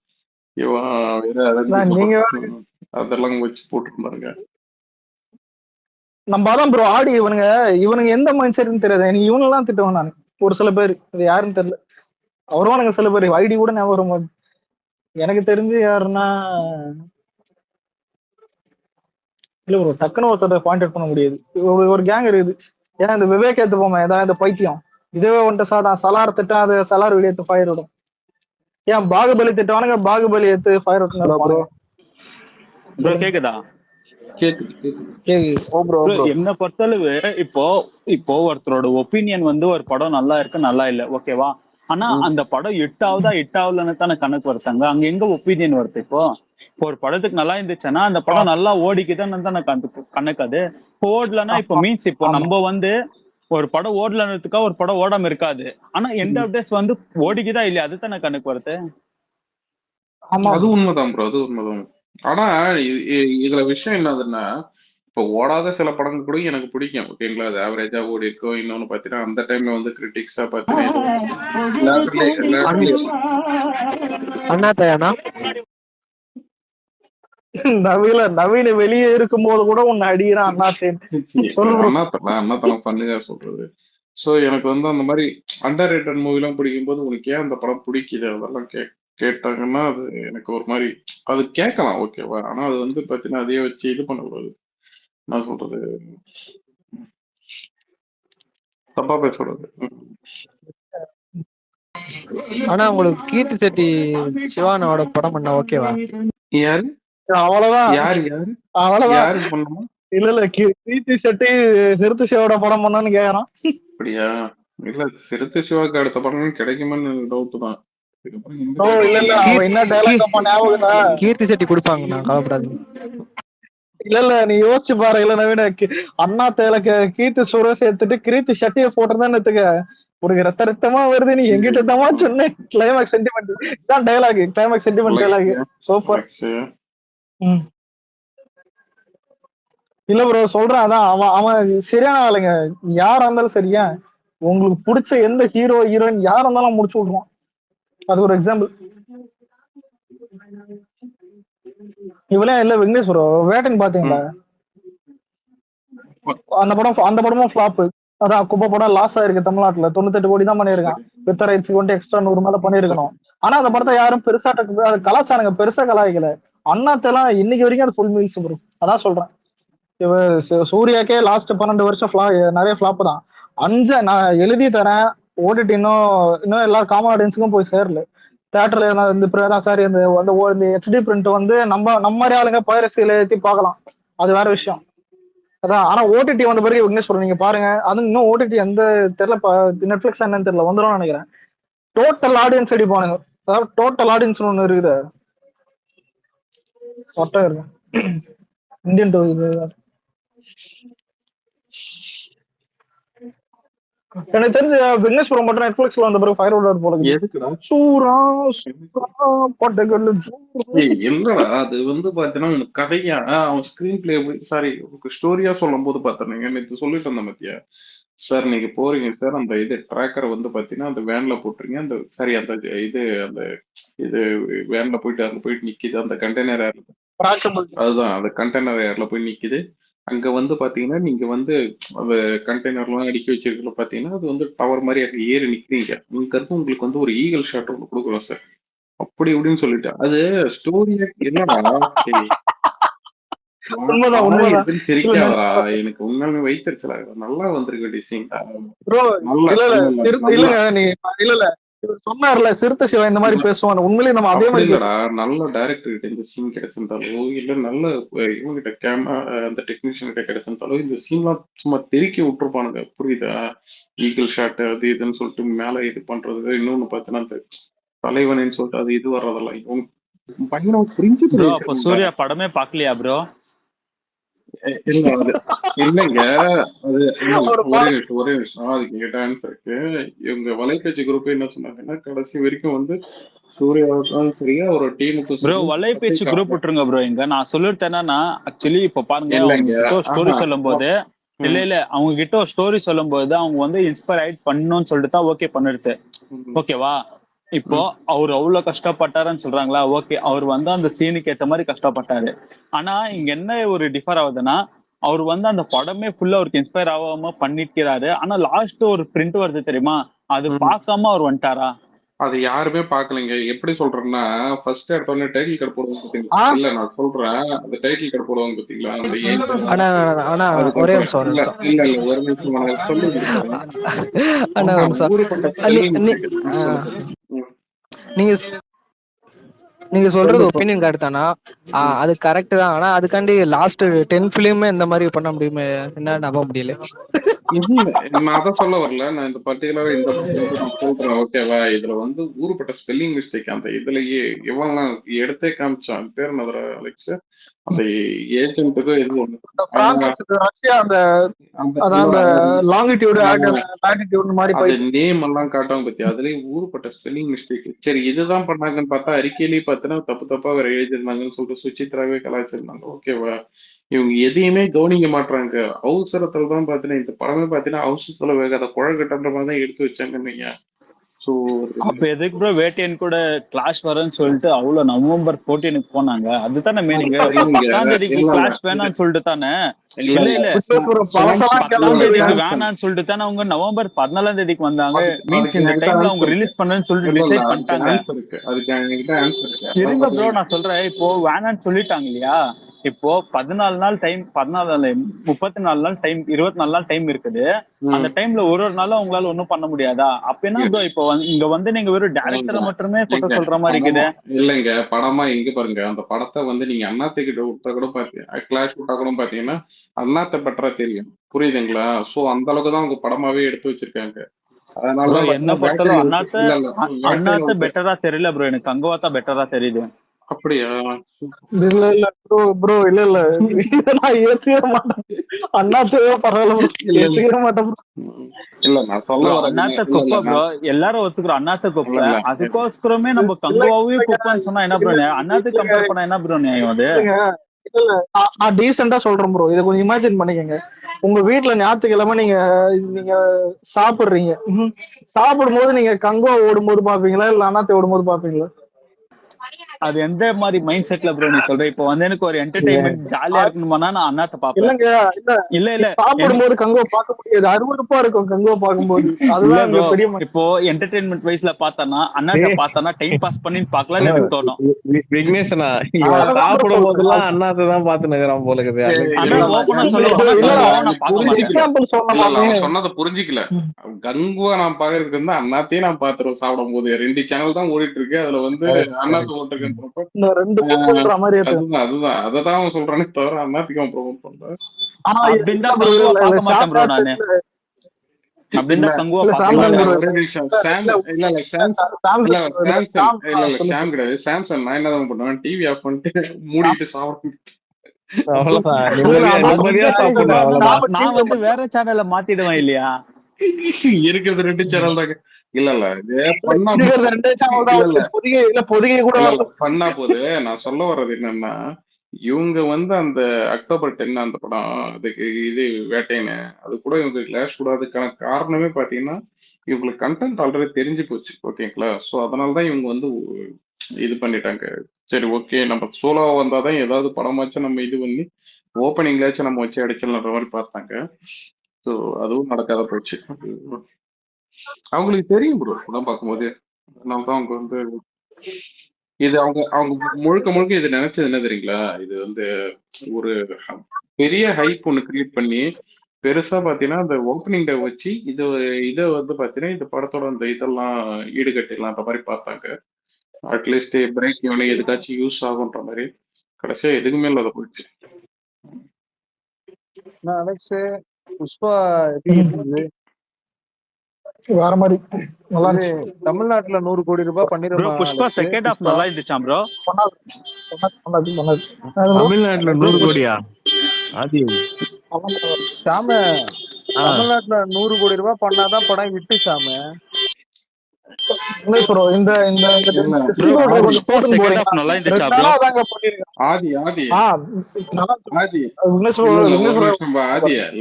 இவன் வேற ரெண்டு அதான் நீங்க அதெல்லாம் வச்சு போட்டுருந்தாருங்க. நம்ம அதான் ப்ரோ ஆடி இவனுங்க எந்த மைண்ட் செட்னு தெரியாது எனக்கு. இவங்க எல்லாம் திட்டுவேன் நான். ஒரு சில பேர் இது யாருன்னு தெரியல, வருவானுங்க சில பேர் ஐடி கூட ஞாபகம் வர மாட்டேன். எனக்கு தெரிஞ்சு யாருன்னா இல்ல ப்ரோ, டக்குன்னு ஒருத்தர் பாயிண்ட் அவுட் பண்ண முடியாது. ஒரு கேங் இருக்குது. ஏன்னா இந்த விவேக் ஏத்து போமே ஏதாவது இந்த பைத்தியம் இதுவே வந்துட்டு சலார் திட்டம், அது சலார் வெளியே எடுத்து ஃபயர் விடும். ஏன் பாகுபலி திட்டவானுங்க, பாகுபலி எடுத்து ஃபயர் விட்டு ப்ரோ இருப்பானுங்க. ப்ரோ கேக்குதா? கேக்குது. ஓ ப்ரோ ப்ரோ என்ன பொறுத்தளவு இப்போ ஒருத்தரோட ஒப்பீனியன் வந்து ஒரு படம் நல்லா இருக்கு நல்லா இல்ல ஓகேவா, ஆனா அந்த படம் ஹிட் ஆகலன்னு தானே கணக்கு வருத்தாங்க. அங்க எங்க ஒப்பீனியன் வருது? இப்போ ஒரு படத்துக்கு நல்லா இருந்துச்சுன்னா அந்த படம் நல்லா ஓடிக்குதான்னு தானே கணக்கு. அது இப்போ ஓடலன்னா இப்போ மீன்ஸ் இப்போ ஆமா. நம்ம வந்து ஒரு படம் ஓடலன்றதுக்கா ஒரு படம் ஓடாம இருக்காது. ஆனா எண்ட் ஆஃப் டேஸ் வந்து ஓடிக்குதா இல்லையா அது தானே கணக்கு வருது. ஆமா அது உண்மைதான் ப்ரோ, அது உண்மைதான். ஆனா இதுல விஷயம் என்னதுன்னா, இப்போ ஓடாத சில படங்கள் கூட எனக்கு பிடிக்கும் ஓகேங்களா, அது ஆவரேஜா ஓடி இருக்கும். இன்னொன்னு பாத்தீங்கன்னா அந்த டைம்ல வந்து கிரிட்டிக்ஸா பாத்தீங்கன்னா அண்ணா தயானா நவீன வெளியே இருக்கும் போது கூட உன்னை அடிக்கிறான் அண்ணாத்தேன். சொல்லு bro. அண்ணாத்தனம் பண்ணுங்க சொல்றது. சோ எனக்கு வந்து அந்த மாதிரி அண்டர் ரேட்டட் மூவி எல்லாம் பிடிக்கும் போது உனக்கு ஏன் அந்த படம் பிடிக்குது அதெல்லாம் கேட்டாங்கன்னா அது எனக்கு ஒரு மாதிரி அது கேட்கலாம் ஓகேவா. ஆனா அது வந்து பாத்தீங்கன்னா அதையே வச்சு இது பண்ணக்கூடாது. நான் சொல்றது தப்பா பேசக்கூடாது. ஆனா உங்களுக்கு கீர்த்தி செட்டி சிவானோட படம் பண்ண ஓகேவா? யாரு அவ்வளவுதான் யாரு யாரு அவ்வளவுதான். யாருக்கு பண்ணணுமா? இல்ல கீர்த்தி செட்டி சிறுத்தை சிவோட படம் பண்ணான்னு கேக்குறான். அப்படியா? இல்ல சிறுத்தை சிவாக்கு அடுத்த படம் கிடைக்குமான்னு டவுட் தான். ஓ இல்ல அவன் என்ன டைலாக் ஞாபகம். கீர்த்தி செட்டி கொடுப்பாங்க, நான் கவலைப்படாது. இல்ல நீ யோசிச்சு பாரு. இல்ல நவீன அண்ணா தேல கீர்த்தி சுரேஷ் எடுத்துட்டு கிரீத்தி ஷட்டிய போட்டிருந்தான்னு எடுத்துக்க, உனக்கு ரத்த ரத்தமா வருது, நீ எங்கிட்ட தமா சொன்ன கிளைமேக்ஸ் சென்டிமெண்ட் தான் dialogue, climax sentiment dialogue super. இல்ல ப்ரோ சொல்றேன், அதான் அவன் சரியான ஆளுங்க. யாரா இருந்தாலும் சரியா, உங்களுக்கு பிடிச்ச எந்த ஹீரோ ஹீரோயின் யாரா இருந்தாலும் முடிச்சு விடுவான். அது ஒரு எக்ஸாம்பிள். இவளே இல்ல விக்னேஷ் ப்ரோ வேட்டன் பாத்தீங்களா? அந்த படமும் ஃபிளாப். அதான் குப்பை படம் லாஸ் ஆயிருக்கு தமிழ்நாட்டுல. 98 கோடி தான் பண்ணிருக்கான். வித் ரைட்ஸ் கொண்டு எக்ஸ்ட்ரா 100 மேல பண்ணிருக்கணும். ஆனா அந்த படத்தை யாரும் பெருசா கலாச்சாரங்க பெருசா கலாய்க்கல. அண்ணாத்தெல்லாம் இன்னைக்கு வரைக்கும் அது ஃபுல் மீல்ஸ் ப்ரோ. அதான் சொல்றேன். சூர்யாக்கே லாஸ்ட் 12 வருஷம் நிறைய ஃபிளாப் தான். 5 நான் எழுதி தரேன் ஓடிட்டு இன்னும் எல்லா காமன் ஆடியன்ஸுக்கும் போய் சேரல. தியேட்டர்ல இந்த சாரி அந்த ஹெச்டி பிரிண்ட் வந்து நம்ம மாதிரி ஆளுங்க பைரசியில ஏற்றி பார்க்கலாம், அது வேற விஷயம். அதான் ஆனா ஓடிடி வந்த பிறகு விக்னேஷ் சொல்றேன் நீங்க பாருங்க. அது இன்னும் ஓடிடி எந்த தெரியல, நெட்ஃபிளிக்ஸ் என்னன்னு தெரியல, வந்துடும் நினைக்கிறேன். டோட்டல் ஆடியன்ஸ் அடிப்பானுங்க. அதாவது டோட்டல் ஆடியன்ஸ் ஒண்ணு இருக்குது, ஒட்டம் இருக்கு இந்தியன் டூ. எனக்கு தெரிஞ்ச விக்னேஷ் புரம் மட்டும் நெட்ஃபிளிக்ஸ்ல வந்த பிறகு ஃபயர் ஓடாது போல. எதுக்குடா சூரா பட்டகள் இல்லடா அது வந்து பாத்தீங்கன்னா உனக்கு கதையா அவன் ஸ்கிரீன் பிளே சாரி ஸ்டோரியா சொல்லும் போது பாத்தீங்க நேற்று சொல்லிட்டு இருந்த மத்தியா சார் நீங்க போறீங்க சார் அந்த இது ட்ராக்கரை வந்து பாத்தீங்கன்னா அந்த வேன்ல போட்டுறீங்க, அந்த சாரி அந்த இது வேன்ல போயிட்டு அங்க போயிட்டு நிக்குது அந்த கண்டெய்னர் ஏர்ல. அதுதான் அந்த கண்டெய்னர் ஏர்ல போய் நிக்குது. அங்க வந்து பாத்தீங்கன்னா நீங்க வந்து அந்த கண்டெய்னர்லாம் அடுக்கி வச்சிருக்கல பாத்தீங்கன்னா அது வந்து டவர் மாதிரி அங்க ஏறி நிக்கிறீங்க. இங்க இருந்து உங்களுக்கு வந்து ஒரு ஈகல் ஷாட் ஒன்று கொடுக்குறோம் சார் அப்படி இப்படின்னு சொல்லிட்டு அது ஸ்டோரியா என்னடா சிரிக்காதா. எனக்கு உண்மையாலுமே வைத்தறிச்சலா நல்லா வந்திருக்கு டிசைன். இல்லங்க நீ இல்ல சொன்னார்ல சிறுத்தை சிவா இந்த மாதிரி பேசுவாங்க. உண்மையிலேயே நம்ம அதே மாதிரி நல்ல டைரக்டர் கிட்ட இந்த சீன் கிடைச்சிருந்தாலோ இல்ல நல்ல இவங்க கிட்ட கேமரா அந்த டெக்னீஷியன் கிட்ட கிடைச்சிருந்தாலோ இந்த சீன்லாம் சும்மா தெருக்கி விட்டுருப்பானுங்க புரியுதா. ஈகிள் ஷாட் அது இதுன்னு சொல்லிட்டு மேல இது பண்றது, இன்னொன்னு பார்த்தீங்கன்னா அந்த தலைவனின்னு சொல்லிட்டு அது இது வர்றதெல்லாம் பயங்கரம் புரிஞ்சு சூர்யா படமே பாக்கலையா ப்ரோ? இல்லைங்க அது ஒரே விஷயம் அதுக்கு கேட்ட ஆன்சருக்கு இவங்க வலைபேச்சு குரூப் என்ன சொன்னாங்கன்னா கடைசி வரைக்கும் வந்து சூர்யாவுக்கும் சரியா ஒரு டீமுக்கும் ப்ரோ வலைபேச்சு குரூப் விட்டுருங்க ப்ரோ. இங்க நான் சொல்லிட்டு என்னன்னா ஆக்சுவலி இப்ப பாருங்க ஸ்டோரி சொல்லும் போது இல்ல அவங்க கிட்ட ஒரு ஸ்டோரி சொல்லும் போது அவங்க வந்து இன்ஸ்பயர் ஆயிட் பண்ணணும்னு சொல்லிட்டு தான் ஓகே பண்ணிருது ஓகேவா. இப்போ அவர் அவ்வளவு கஷ்டப்பட்டாருன்னு சொல்றாங்களா, ஓகே, அவர் வந்து அந்த சீனுக்கு ஏத்த மாதிரி கஷ்டப்பட்டாரு. ஆனா இங்க என்ன ஒரு டிஃபர் ஆகுதுன்னா, அவர் வந்து அந்த படமே ஃபுல்லா அவருக்கு இன்ஸ்பயர் ஆகாம பண்ணிக்கிறாரு. ஆனா லாஸ்ட் ஒரு பிரிண்ட் வருது தெரியுமா, அது பார்க்காம அவர் வந்துட்டாரா? அது யாருமே பாக்கலைங்க. எப்படி சொல்றேன்னா, ஃபர்ஸ்ட் எடுத்த உடனே டைட்டில் கார்டு போடுவாங்க பாத்தீங்களா? இல்ல நான் சொல்றேன், அந்த டைட்டில் கார்டு போடுவாங்க பாத்தீங்களா? அந்த அண்ணா ஒரே நிமிஷம் இல்ல இல்ல இல்ல ஒரு நிமிஷம் நான் சொல்லி முடிக்கிறேன். அண்ணா ஒரு நிமிஷம். ஊருப்பட்ட spelling mistake. சொல்லுங்க. நீங்க நீங்க சொல்றது ஒப்பீனியன் கரெக்ட் தானா? அது கரெக்ட் தான். ஆனா அதுக்காண்டி லாஸ்ட் 10 ஃபிலிமே இந்த மாதிரி பண்ண முடியுமே, என்ன நம்ப முடியல. இல்ல நான் அதான் சொல்ல வரல. நான் இந்த பர்டிகுலரா இந்த படத்தை நான் சொல்றேன், ஓகேவா? இதுல வந்து ஊருப்பட்ட ஸ்பெல்லிங் மிஸ்டேக் அந்த இதுலயே இவன்லாம் எடுத்தே காமிச்சான். பேர் நகர அலெக்ஸ், அந்த ஏஜென்ட்டுக்கு இது ஒண்ணு ரஷ்யா அந்த அதான் லாங்கிடியூட் லாட்டிடியூட் மாதிரி அது நேம் எல்லாம் காட்டுவாங்க பத்தி, அதுலயும் ஊருப்பட்ட ஸ்பெல்லிங் மிஸ்டேக். சரி இதுதான் பண்ணாங்கன்னு பார்த்தா அறிக்கையிலேயே பார்த்தீங்கன்னா தப்பு தப்பா வேற எழுதிருந்தாங்கன்னு சொல்லிட்டு சுச்சித்ராவே கலாய்ச்சிருந்தாங்க, ஓகேவா? இவங்க எதையுமே கவனிக்க மாட்டாங்க. அவசரத்துல தான் பாத்தீங்கன்னா இந்த படமே பாத்தீங்கன்னா அவசரத்துல வேகாத குழக்கட்டுற மாதிரி தான் எடுத்து வச்சாங்க. சோ அப்ப எதுக்கு ப்ரோ வேட்டையன் கூட கிளாஷ் வரேன்னு சொல்லிட்டு அவ்வளவு நவம்பர் 14க்கு போனாங்க? அதுதானே மீனிங். 10ஆம் தேதிக்கு கிளாஷ் வேணாம்னு சொல்லிட்டு தானே. இல்ல இல்ல 10ஆம் தேதிக்கு வேணாம்னு சொல்லிட்டு தானே அவங்க நவம்பர் 14ஆம் தேதிக்கு வந்தாங்க. மீன்ஸ் இந்த டைம்ல அவங்க ரிலீஸ் பண்ணணும்னு சொல்லிட்டு டிசைட் பண்ணிட்டாங்க. இருங்க ப்ரோ, நான் சொல்றேன். இப்போ வேணான்னு சொல்லிட்டாங்க இல்லையா, இப்போ 14 நாள் டைம், 34 நாள் டைம், 24 நாள் டைம் இருக்குது. அந்த டைம்ல ஒரு நாளும் உங்களால ஒண்ணும் பண்ண முடியாதா? அப்ப என்ன ப்ரோ, இப்போ இங்க வந்து நீங்க வெறும் டைரக்டரை மட்டுமே போட்டு சொல்ற மாதிரி இருக்குது. இல்லைங்க, படமா இங்க பாருங்க. அந்த படத்தை வந்து நீங்க அண்ணாத்த கிட்ட விட்டா கூட பாத்தீங்க, கிளாஷ் விட்டா கூட பாத்தீங்கன்னா அண்ணாத்த பெட்டரா தெரியும், புரியுதுங்களா? சோ அந்த அளவுக்கு தான் அவங்க படமாவே எடுத்து வச்சிருக்காங்க. அதனால என்ன பொறுத்தளவு அண்ணாத்த பெட்டரா தெரியல ப்ரோ, எனக்கு கங்குவாத்தா பெட்டரா தெரியுது. அப்படியா? இல்ல இல்ல ப்ரோ இல்ல இல்ல நான் ஏத்துக்கவே மாட்டேன். அண்ணாத்தவே பரவாயில்ல, ஏத்துக்கவே மாட்டேன். இல்ல நான் சொல்ல அண்ணாத்த குப்பை ப்ரோ, எல்லாரும் ஒத்துக்கிறோம் அண்ணாத்த குப்பை. அதுக்கோசரமே நம்ம கங்குவாவே குப்பைன்னு சொன்னா என்ன ப்ரோ? அண்ணாத்துக்கு கம்பேர் பண்ணா என்ன ப்ரோ நியாயம் அது? இல்ல நான் டீசெண்டா சொல்றேன் ப்ரோ. இதை கொஞ்சம் இமேஜின் பண்ணிக்கங்க. உங்க வீட்டுல ஞாயிற்றுக்கிழமை நீங்க நீங்க சாப்பிடுறீங்க. சாப்பிடும் போது நீங்க கங்குவா ஓடும்போது பாப்பீங்களா இல்ல அண்ணாத்தை ஓடும்போது பாப்பீங்களா? அது எந்த மாதிரி மைண்ட் செட்ல ப்ரோ நீ சொல்ற? இப்போ வந்து எனக்கு ஒரு என்டர்டைன்மெண்ட் ஜாலியா இருக்கணுமா நான் அண்ணாத்த பாப்பேன். இல்லங்க இல்ல இல்ல சாப்பிடும்போது கங்குவா பார்க்க முடியாது, அருவருப்பா இருக்கும் கங்குவா பார்க்கும்போது. அதுதான் பெரிய. இப்போ என்டர்டைன்மெண்ட் வைஸ்ல பார்த்தனா அண்ணாத்த பார்த்தனா டைம் பாஸ் பண்ணி பார்க்கலாம் எனக்கு தோணும். விக்னேஷனா சாப்பிடும் போதெல்லாம் அண்ணாத்த தான் பார்த்து நகரம் போல இருக்குது. சொன்னதை புரிஞ்சிக்கல. கங்குவா நான் பாக்குறதுக்கு வந்து அண்ணாத்தையும் நான் பாத்துருவோம் சாப்பிடும் போது. 2 சேனல் தான் ஓடிட்டு இருக்கு, அதுல வந்து அண்ணாத்த அதுதான் அததான் அவன் சொல்றானே தவிர அண்ணாத்துக்கு அவன் ப்ரொமோட் பண்றான். சாம்சங் நான் என்னதான் பண்ணுவேன், டிவி ஆஃப் பண்ணிட்டு மூடிட்டு சாப்பிட. நான் வந்து வேற சேனல்ல மாத்திடுவேன் இல்லையா? இருக்கிறது 2 சேனல் தாங்க. இல்ல இல்ல பண்ணா போது நான் சொல்ல வர்றது என்னன்னா, இவங்க வந்து அந்த அக்டோபர் 10 அந்த படம், அதுக்கு இது வேட்டைன்னு அது கூட இவங்க கிளாஷ் கூடாதுக்கான காரணமே பாத்தீங்கன்னா இவங்களுக்கு கண்டென்ட் ஆல்ரெடி தெரிஞ்சு போச்சு, ஓகேங்களா? ஸோ அதனாலதான் இவங்க வந்து இது பண்ணிட்டாங்க. சரி ஓகே, நம்ம சோலோவா வந்தாதான் ஏதாவது படமாச்சும் நம்ம இது பண்ணி ஓப்பனிங்லாச்சும் நம்ம வச்சு அடிச்சலான்ற மாதிரி பார்த்தாங்க. ஸோ அதுவும் நடக்காத போச்சு. அவங்களுக்கு தெரியும் ப்ரோ படம் பார்க்கும்போது. அதனாலதான் அவங்க வந்து இது அவங்க முழுக்க இது நினைச்சது என்ன தெரியுங்களா? இது வந்து ஒரு பெரிய ஹைப் ஒன்று கிரியேட் பண்ணி பெருசா பாத்தீங்கன்னா அந்த ஓப்பனிங் டே வச்சு இதை வந்து பாத்தீங்கன்னா இந்த படத்தோட அந்த இதெல்லாம் ஈடுகட்டிடலான்ற மாதிரி பார்த்தாங்க. அட்லீஸ்ட் பிரேக் இவனை எதுக்காச்சும் யூஸ் ஆகுன்ற மாதிரி. கடைசியா எதுக்குமே இல்லாத போயிடுச்சு. அலெக்ஸ் புஷ்பா எப்படி இருந்தது? வேற மாதிரி நல்லா தமிழ்நாட்டுல 100 கோடி ரூபாய் பண்ணிருக்கோம். புஷ்பா செகண்ட் ஹாஃப் நல்லா இருந்துச்சா ப்ரோ? தமிழ்நாட்டுல 100 கோடியா? சாம தமிழ்நாட்டுல 100 கோடி ரூபாய் பண்ணாதான் படம் விட்டு சாம. இந்த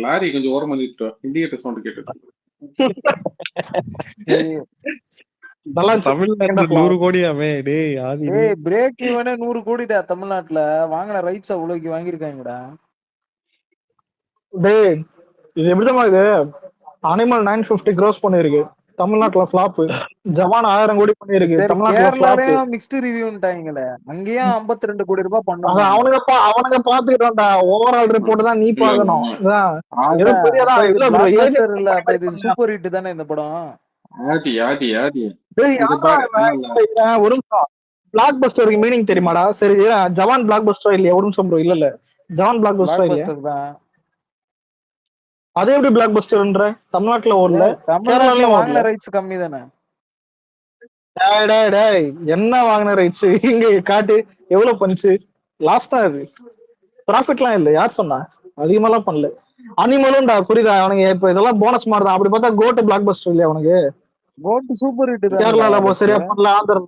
லாரி கொஞ்சம் ஓரமா நிறுத்தும், இண்டிகேட்டர் சவுண்ட் கேட்டு. நல்லா இருந்துச்சு தமிழ்நாட்டுல 100 கோடியாமே டேய் ஆதி. டேய் பிரேக் ஈவனே 100 கோடிடா தமிழ்நாட்டுல. வாங்கின ரைட்ஸ் அவ்வளவுக்கு வாங்கியிருக்காங்கடா. டேய் இது எப்படிதான் இது அனிமல் 950 க்ரோஸ் பண்ணிருக்கு தமிழ்நாட்டுல ஃபிளாப். ஜவான் 1000 கோடி பண்ணிருக்கு சரி தமிழ்நாட்டுல ஃபிளாப். கேரளாலயும் மிக்ஸ்டு ரிவ்யூன்ட்டாங்களே, அங்கேயும் 52 கோடி ரூபாய் பண்ணாங்க. அவனுங்க பாத்துக்கிட்டான்டா. ஓவரால் ரிப்போர்ட் தான் நீ இல்ல பாக்கணும். ஆதி பெரியதான் இல்ல bro, பிளாக்பஸ்டர் இல்ல, அப்ப இது சூப்பர் ஹிட் தானே இந்த படம். ஆதி ஆதி ஆதி டேய், இங்க ஆமா, பாரு ஒரு நிமிஷம். பிளாக் பஸ்டருக்கு மீனிங் தெரியுமாடா? சரி ஜவான் பிளாக் பஸ்டர் இல்லையா? ஒரு நிமிஷம் ப்ரோ. இல்ல ஜவான் பிளாக் பஸ்டர் இல்லையா? பிளாக்பஸ்டர் தான். அதே எப்படி பிளாக் பஸ்டர்ன்ற? தமிழ்நாட்டுல ஓடல, தமிழ்நாட்டுல கேரளாலயும் வாங்கின ஓடல. ரைட்ஸ் கம்மி தானே. டேய் என்ன வாங்கின ரைட்ஸ் இங்க காட்டு. எவ்வளவு பஞ்ச்சு லாஸ்டா? அது ப்ராஃபிட்லாம் இல்ல. யார் சொன்னா? அதிகமாலாம் பண்ணல. அனிமலும்டா புரியுதா? அவனுங்க இப்ப இதெல்லாம் போனஸ் மாதிரி தான். அப்படி பார்த்தா கோட்டு பிளாக் பஸ்டர் இல்லையா அவனுக்கு? கோட் சூப்பர் ஹிட் தான். கேரளால சரியா பண்ணல. ஆந்திரா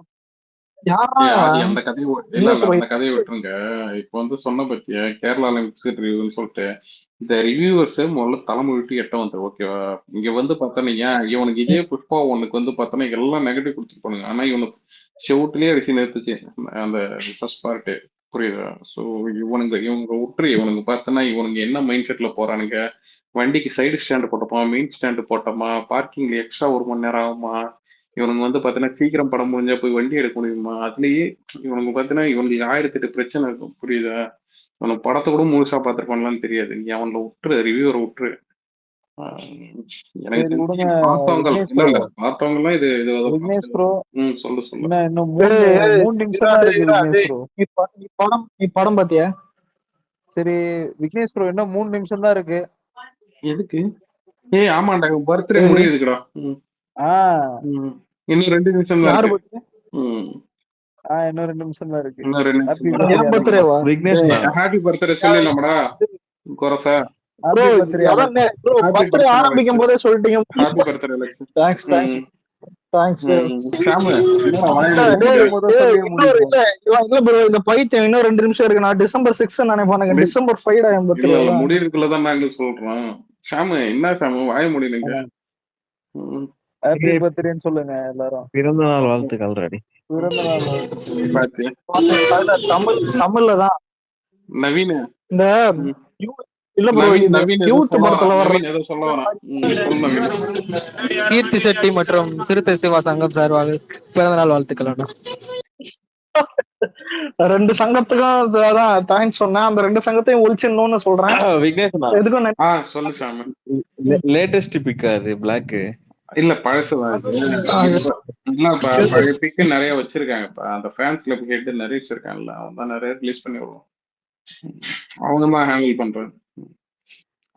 யாரா ஆதி அந்த கதையை அந்த கதையை விட்டுருங்க. இப்ப வந்து சொன்ன பத்திய கேரளால மிக்சட் ரிவ்யூன்னு சொல்லிட்டு இந்த ரிவ்யூவர்ஸ் முதல்ல தலைமை விட்டு எட்ட வந்து ஓகேவா. இங்க வந்து பார்த்தோன்னீங்க இவனுக்கு இதே புஷ்பா ஒண்ணுக்கு வந்து பார்த்தோன்னா எல்லாம் நெகட்டிவ் கொடுத்துருப்பானுங்க. ஆனா இவனுக்கு செவுட்டுலயே அடிச்சு நிறுத்துச்சு அந்த ஃபர்ஸ்ட் பார்ட்டு. புரியுதா? ஸோ இவங்க விட்டுரு. இவனுக்கு பார்த்தோன்னா இவனுங்க என்ன மைண்ட் செட்ல போறானுங்க. வண்டிக்கு சைடு ஸ்டாண்டு போட்டோமா, மெயின் ஸ்டாண்டு போட்டோமா, பார்க்கிங்ல எக்ஸ்ட்ரா 1 மணி நேரம் ஆகுமா, இவனுங்க வந்து பார்த்தீங்கன்னா சீக்கிரம் படம் முடிஞ்சா போய் வண்டி எடுக்க முடியுமா, அதுலயே இவனுக்கு பார்த்தீங்கன்னா இவனுக்கு 1008 பிரச்சனை இருக்கும். புரியுதா? இவனுக்கு படத்தை கூட முழுசா பார்த்துருப்பான்லான்னு தெரியாது. நீ அவனை விட்டுரு, ரிவ்யூவரை விட்டுரு. எனக்கு சரி விடுங்க பார்த்தவங்க விக்னேஷ் இல்ல ப்ரோ. இல்ல பார்த்தவங்க எல்லாம் இது விக்னேஷ் ப்ரோ சொல்லு சொல்லு. இன்னும் 3 நிமிஷம் தான் இருக்கு விக்னேஷ் ப்ரோ. நீ படம் பாத்தியா? சரி விக்னேஷ் ப்ரோ இன்னும் 3 நிமிஷம் தான் இருக்கு. எதுக்கு? ஏய் ஆமாண்டா பர்த்டே முடியுதுக்குடா. இன்னும் 2 நிமிஷம் தான் யாரு இருக்கு. இன்னும் 2 நிமிஷம் தான் இருக்கு. இன்னும் 2 ஹாப்பி நிமிஷம் பர்த்டே பர்த்டேவா? விக்னேஷ் ஹாப்பி பர்த்டே சொல்லிடலாமடா குரசா. ஹாப்பி பர்த்டே பர்த்டே ஆரம்பிக்கும் போதே சொல்லிட்டீங்க. Happy birthday Alex. Thanks thanks. Samu என்னடா வாயை இந்த பைத்தியம் இன்னும் 2 நிமிஷம் இருக்கு. நான் டிசம்பர் 6 நினைப்பானுங்க. டிசம்பர் 5 முடியறதுக்குள்ளதான் நாங்க சொல்றோம். ஷாமு என்ன ஷாமு வாய முடியல. ஹாப்பி பர்த்டேன்னு சொல்லுங்க எல்லாரும். பிறந்த நாள் வாழ்த்துக்கள் ரெடி. பிறந்த நாள் தமிழ்ல தான் நவீன இந்த இல்ல ப்ரோ யூத் படத்துல வர ஏதோ சொல்ல வரான். கீர்த்தி செட்டி மற்றும் சிறுத்தை சிவா சங்கம் சார்பாக பிறந்த நாள் வாழ்த்துக்கள். 2 சங்கத்துக்கும் அதான் தேங்க்ஸ் சொன்னேன். அந்த 2 சங்கத்தையும் ஒழிச்சிடணும்னு சொல்றேன். விக்னேஷ் எதுக்கும் சொல்லு சாமி. லேட்டஸ்ட் பிக் அது பிளாக் இல்ல பழசுதான். பழைய பிக்கு நிறைய வச்சிருக்காங்க. இப்ப அந்த ஃபேன்ஸ் கிளப் கேட்டு நிறைய வச்சிருக்காங்கல்ல, அவன் தான் நிறைய ரிலீஸ் பண்ணி விடுவான். அவங்க தான் ஹேண்டில் பண்றாங்க.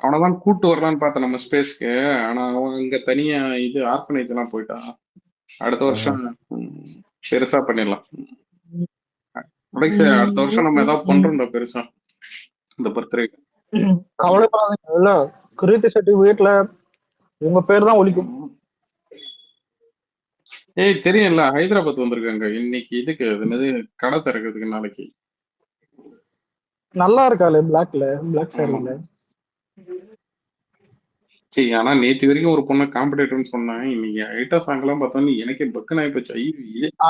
அவனதான் கூட்டு வரலான்னு பார்த்தேன் நம்ம ஸ்பேஸ்க்கு. ஆனா அவன் இங்க தனியா இது ஆர்ஃபனேஜ் எல்லாம் போயிட்டான். அடுத்த வருஷம் பெருசா பண்ணிடலாம். அடுத்த வருஷம் நம்ம ஏதாவது பண்றோம்டா பெருசா இந்த பர்த்டே. கவலைப்படாதீங்க. இல்ல கிருத்தி செட்டி வீட்டுல உங்க பேர் தான் ஒலிக்கும். ஏய் தெரியும்ல ஹைதராபாத் வந்திருக்காங்க இன்னைக்கு. இதுக்கு என்னது கடை திறக்கிறதுக்கு நாளைக்கு. நல்லா இருக்காளே பிளாக் சாரில. சரி ஆனா நேற்று வரைக்கும் ஒரு பொண்ணை காம்படிட்டர்னு சொன்னேன். இன்னைக்கு ஐட்டம் சாங் எல்லாம் பார்த்தோன்னு எனக்கே பக்கு நாய் போச்சு.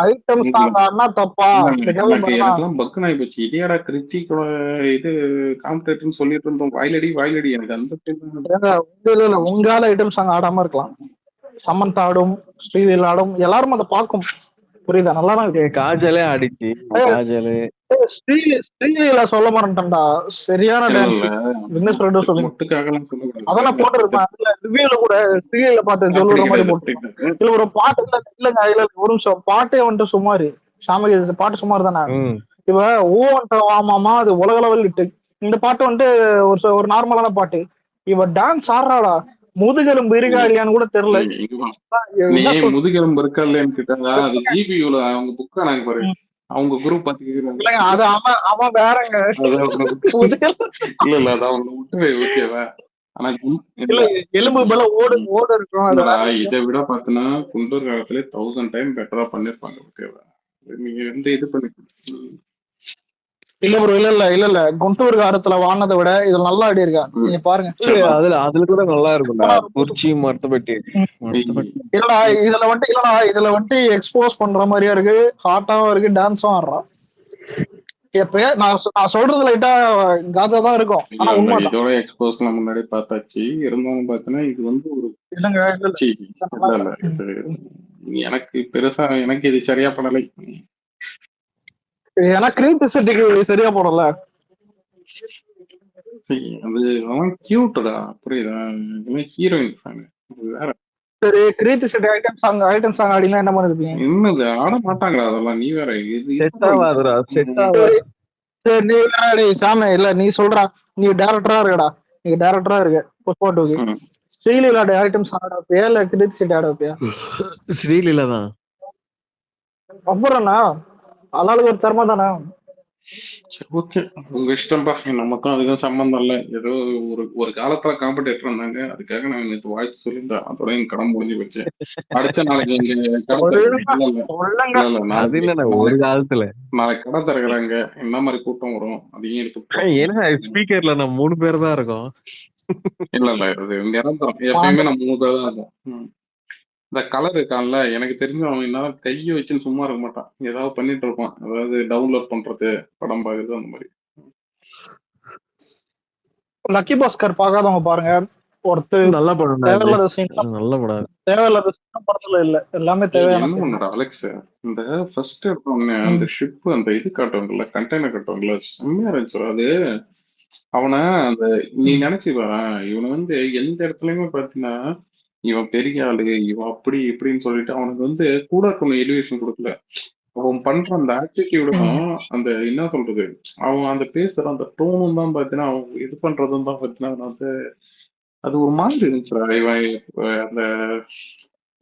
ஐட்டம் சாங் தப்பா? எனக்கெல்லாம் பக்கு நாய் போச்சு. இதேடா கிருத்திக்கோட இது காம்படிட்டர்னு சொல்லிட்டு இருந்தோம். வாயிலடி எனக்கு அந்த உங்களால ஐட்டம் சாங் ஆடாம இருக்கலாம். சமந்த் ஆடும், ஸ்ரீவேல் ஆடும், எல்லாரும் அதை பார்க்கும். புரியுதா? நல்லா தான் இருக்கு. காஜலே ஆடிச்சு. காஜல் ஸ்ரீவேல சொல்ல மாட்டேன்டா. சரியான டான்ஸ். விக்னேஷ் ரெட்டோ சொல்லுங்க. அதான் நான் போட்டுருப்பேன் ரிவ்யூல கூட. ஸ்ரீவேல பார்த்து சொல்லுற மாதிரி போட்டு இல்ல ஒரு பாட்டு இல்லங்க. ஒரு நிமிஷம் பாட்டே வந்துட்டு சுமாரு. சாமி பாட்டு சுமார் தானே. இவ ஆமாமா அது உலக லெவல் இட்டு. இந்த பாட்டு வந்துட்டு ஒரு நார்மலான பாட்டு. இவ டான்ஸ் ஆடுறாடா. முதுகெலும்பு இருக்கா இல்லையான்னு கூட தெரியல. முதுகெலும்பு இருக்கா இல்லையான்னு கேட்டாங்க. அது ஜிபியூல அவங்க புக்கா நாங்க பாரு. அவங்க குரூப் பாத்துக்கிறாங்க. அது அவன் வேறங்க. இல்ல அது அவங்க விட்டுவே ஓகேவா. ஆனா எலும்பு பல ஓடு இருக்கும். இதை விட பாத்தீங்கன்னா குண்டூர் காலத்துல 1000 டைம் பெட்டரா பண்ணிருப்பாங்க. ஓகேவா? நீங்க இது பண்ணி இல்ல ப்ரோ, இல்ல குண்டூர் காரத்துல வாங்கினதை விட இதுல நல்லா ஆடி இருக்கா. நீங்க பாருங்க. அதுல கூட நல்லா இருக்கும்டா. குறிச்சி மரத்தப்பட்டி இல்லடா இதுல வந்துட்டு எக்ஸ்போஸ் பண்ற மாதிரியா இருக்கு, ஹாட்டாவும் இருக்கு, டான்ஸும் ஆடுறான். எப்ப நான் சொல்றது லைட்டா காஜா தான் இருக்கும், ஆனா இல்ல உண்மைதான். இதோட எக்ஸ்போஸ் நம்ம முன்னாடி பார்த்தாச்சு. இருந்தாலும் பாத்தீங்கன்னா இது வந்து ஒரு இல்லங்க இல்ல இது எனக்கு பெருசா எனக்கு இது சரியா படலை. ஏன்னா கிரீத் செட்டிக்கு சரியா போடல. அது அவன் கியூட்டா புரியுதா, ஹீரோயின் ஃபேன் வேற. சரி, கிரீத் செட்டி ஐட்டம் சாங் ஆடினா என்ன மாதிரி இருப்பீங்க? என்னது ஆட மாட்டாங்களா அதெல்லாம்? நீ வேற இது செட் ஆகாதுடா, செட் ஆகாது. சரி நீ வேற சாமி இல்ல, நீ சொல்றா, நீ டேரக்டரா இருக்கடா, நீ டேரக்டரா இருக்க புஷ்பா 2க்கு ஸ்ரீலீலா ஐட்டம் சாங் ஆட வைப்பியா இல்ல கிரீத் செட்டி ஆட வைப்பியா? ஸ்ரீலீலா தான். அப்புறம்ண்ணா ஆளாளுக்கு ஒரு திறமை தானே. சரி ஓகே, உங்க இஷ்டம்பா. நமக்கும் அதுக்கும் சம்பந்தம் இல்லை. ஏதோ ஒரு காலத்துல காம்படேட்டர் இருந்தாங்க, அதுக்காக நான் நேற்று வாழ்த்து சொல்லியிருந்தேன். அதோட என் கடன் முடிஞ்சு போச்சு. அடுத்த நாளைக்கு எங்க கடை இல்ல அது இல்ல ஒரு காலத்துல நாளைக்கு கடை திறக்கிறாங்க, என்ன மாதிரி கூட்டம் வரும் அதையும் எடுத்து. ஏன்னா ஸ்பீக்கர்ல நம்ம 3 பேர் தான் இருக்கோம். இல்ல இது நிரந்தரம், எப்பயுமே நம்ம 3 பேர் தான் இருக்கும். இந்த கலர் இருக்கான்ல, எனக்கு தெரிஞ்ச அவன் என்ன கையை வச்சுன்னு சும்மா இருக்க மாட்டான், ஏதாவது பண்ணிட்டு இருப்பான். அதாவது டவுன்லோட் பண்றது, படம் பார்க்கறது, அந்த மாதிரி. லக்கி பாஸ்கர் பார்க்காதவங்க பாருங்க, ஒருத்தர் நல்ல படம், தேவையில்லாத சீன், நல்ல படம், தேவையில்லாத சீன் படத்துல இல்ல, எல்லாமே தேவையான என்ன ஒண்ணுடா அலெக்ஸ், இந்த ஃபர்ஸ்ட் எடுத்தவங்க அந்த ஷிப் அந்த இது காட்டுவாங்கல்ல, கண்டெய்னர் காட்டுவாங்கல்ல, செம்மையா இருந்துச்சு அது. அவனை அந்த நீ நினைச்சு பாரு, இவனை வந்து எந்த இடத்துலயுமே பாத்தீங்கன்னா இவன் பெரிய ஆளு, இவன் அப்படி இப்படின்னு சொல்லிட்டு அவனுக்கு வந்து கூட இருக்கணும் எலிவேஷன் கொடுக்கல. அவன் பண்ற அந்த ஆட்டிடியூடும் அந்த என்ன சொல்றது, அவன் அந்த பேசுற அந்த டோனும் தான் பாத்தீங்கன்னா, அவன் இது பண்றதும் தான் பாத்தீங்கன்னா வந்து அது ஒரு மாதிரி இருந்துச்சுடா. இவன் அந்த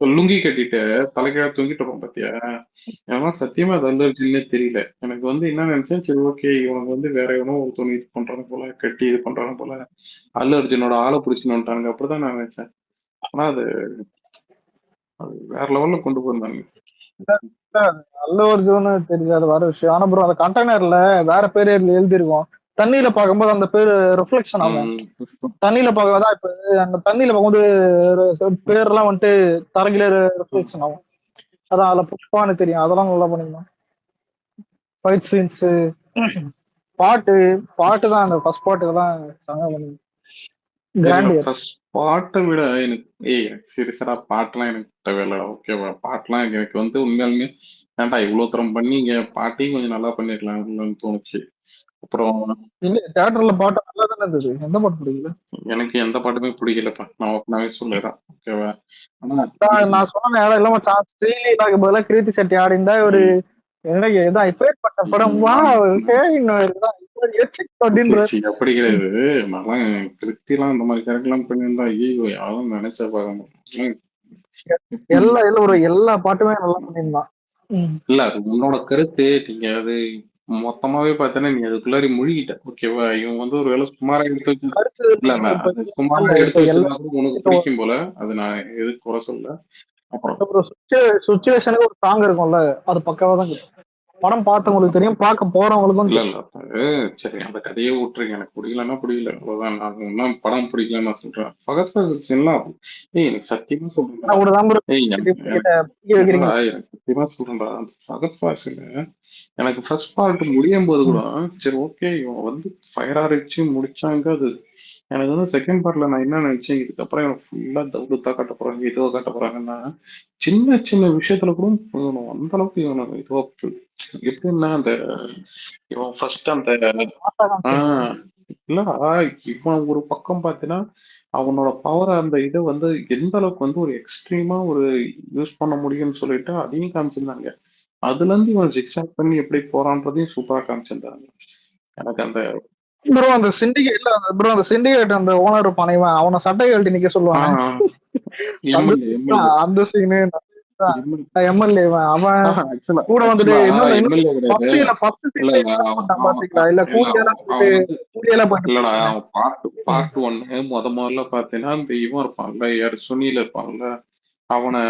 லுங்கி கட்டிட்டு தலைக்கீழ தூங்கிட்டு இருப்பான் பாத்தியா, ஏன்னா சத்தியமா அது அல்லர்ஜின்னே தெரியல எனக்கு. வந்து என்ன நினைச்சேன், சரி ஓகே இவனுக்கு வந்து வேற எவனோ ஒருத்தவங்க இது பண்றாங்க போல, கட்டி இது பண்றாங்க போல, அல்லர்ஜினோட ஆளை பிடிச்சுன்னு வந்துட்டானுங்க, அப்படிதான் நான் நினைச்சேன். ஆனா அது வேற லெவல்ல கொண்டு போயிருந்தாங்க. நல்ல ஒரு ஜோனு தெரியாது வர விஷயம். ஆனா ப்ரோ அந்த கண்டெய்னர்ல வேற பேர் எழுதிருக்கும், தண்ணியில பார்க்கும்போது அந்த பேரு ரிஃப்ளெக்ஷன் ஆகும். தண்ணியில பார்க்கதான் இப்ப அந்த தண்ணியில பார்க்கும்போது பேர்லாம் வந்துட்டு தரகில ரிஃப்ளெக்ஷன் ஆகும். அதான் அதுல புஷ்பான்னு தெரியும். அதெல்லாம் நல்லா பண்ணிருந்தோம். ஃபைட் சீன்ஸ், பாட்டு தான் அந்த ஃபர்ஸ்ட் பாட்டுக்கு தான் சங்க பண்ணி கிராண்டியர். ஃபர்ஸ்ட் பாட்டை விட எனக்கு எனக்கு சீரியஸா பாட்டுலாம் எனக்கு தேவையில்லடா. ஓகேவா, பாட்டுலாம் எனக்கு வந்து உண்மையாலுமே ஏன்டா இவ்வளவு தரம் பண்ணி இங்க பாட்டையும் கொஞ்சம் நல்லா பண்ணிருக்கலாம்னு தோணுச்சு. அப்புறம் இல்ல தியேட்டர்ல பாட்டு நல்லா தானே இருந்தது, எந்த பாட்டு பிடிக்கல? எனக்கு எந்த பாட்டுமே பிடிக்கலப்பா, நான் ஓப்பனாவே சொல்லிடுறேன். ஓகேவா, நான் சொன்ன இடம் இல்லாம ஸ்ரீலீலாக்கு பதிலாக கிருத்தி செட்டி ஆடி இருந்தா ஒரு எனக்கு இதான் இப்பேற்பட்ட படம் வா அப்படி கிடையாது. நல்லா கிருத்திலாம் இந்த மாதிரி கேரக்டர்லாம் பண்ணியிருந்தா ஐயோ யாரும் நினைச்ச பாருங்க. எல்லா பாட்டுமே நல்லா பண்ணியிருந்தான். இல்ல அது உன்னோட கருத்து. நீங்க அது மொத்தமாவே பார்த்தேன்னா நீ அதுக்குள்ளாரி முழுகிட்ட. ஓகேவா, இவன் வந்து ஒரு வேலை சுமாரா எடுத்து இல்ல அது சுமாரா எடுத்து வச்சிருந்தா கூட உனக்கு பிடிக்கும் போல, அது நான் எதுக்கு குறை சொல்ல. அப்புறம் சுச்சுவேஷனுக்கு ஒரு சாங் இருக்கும்ல, அது பக்காவா தான் படம் பார்த்தவங்களுக்கு தெரியும், பார்க்க போறவங்களுக்கும் இல்ல சரி அந்த கதையை விட்டுருங்க. எனக்கு பிடிக்கலன்னா பிடிக்கல, அவ்வளவுதான். நான் இன்னும் படம் பிடிக்கலன்னு நான் சொல்றேன். பகத் எல்லாம் எனக்கு சத்தியமா சத்தியமா சொல்றேன்டா, அந்த பகத் ஃபாசில் எனக்கு ஃபர்ஸ்ட் பார்ட் முடியும் போது கூட சரி ஓகே இவன் வந்து ஃபயர் ஆரம்பிச்சு முடிச்சாங்க. அது எனக்கு வந்து செகண்ட் பார்ட்ல நான் என்ன நினைச்சேன், இதுக்கப்புறம் இவன் ஃபுல்லா தௌலத்தா காட்ட போறாங்க, இதுவா காட்ட போறாங்கன்னா சின்ன சின்ன விஷயத்துல கூட இவனும் அந்த அளவுக்கு இவனும் இதுவா எப்படின்னா அந்த இவன் ஃபர்ஸ்ட் அந்த இல்லடா இவன் ஒரு பக்கம் பார்த்தீங்கன்னா அவனோட பவர் அந்த இதை வந்து எந்த அளவுக்கு வந்து ஒரு எக்ஸ்ட்ரீமா ஒரு யூஸ் பண்ண முடியும்னு சொல்லிட்டு அதையும் காமிச்சிருந்தாங்க. அதுல இருந்து இவன் சிக்ஸாக் பண்ணி எப்படி போறான்றதையும் சூப்பரா காமிச்சிருந்தாங்க. எனக்கு அந்த ப்ரோ அந்த சிண்டிகேட்ல ப்ரோ அந்த சிண்டிகேட் அந்த ஓனர் இருப்பான், அவனை சட்டை கழட்டி நிக்க சொல்லுவாங்க. அந்த சீனு எம்எல்ஏ அவன் கூட வந்துட்டு பார்ட் 1 முதல்ல பாத்தீங்கன்னா இந்த இவன் இருப்பான்ல, யாரு சுனில் இருப்பான்ல, அவனை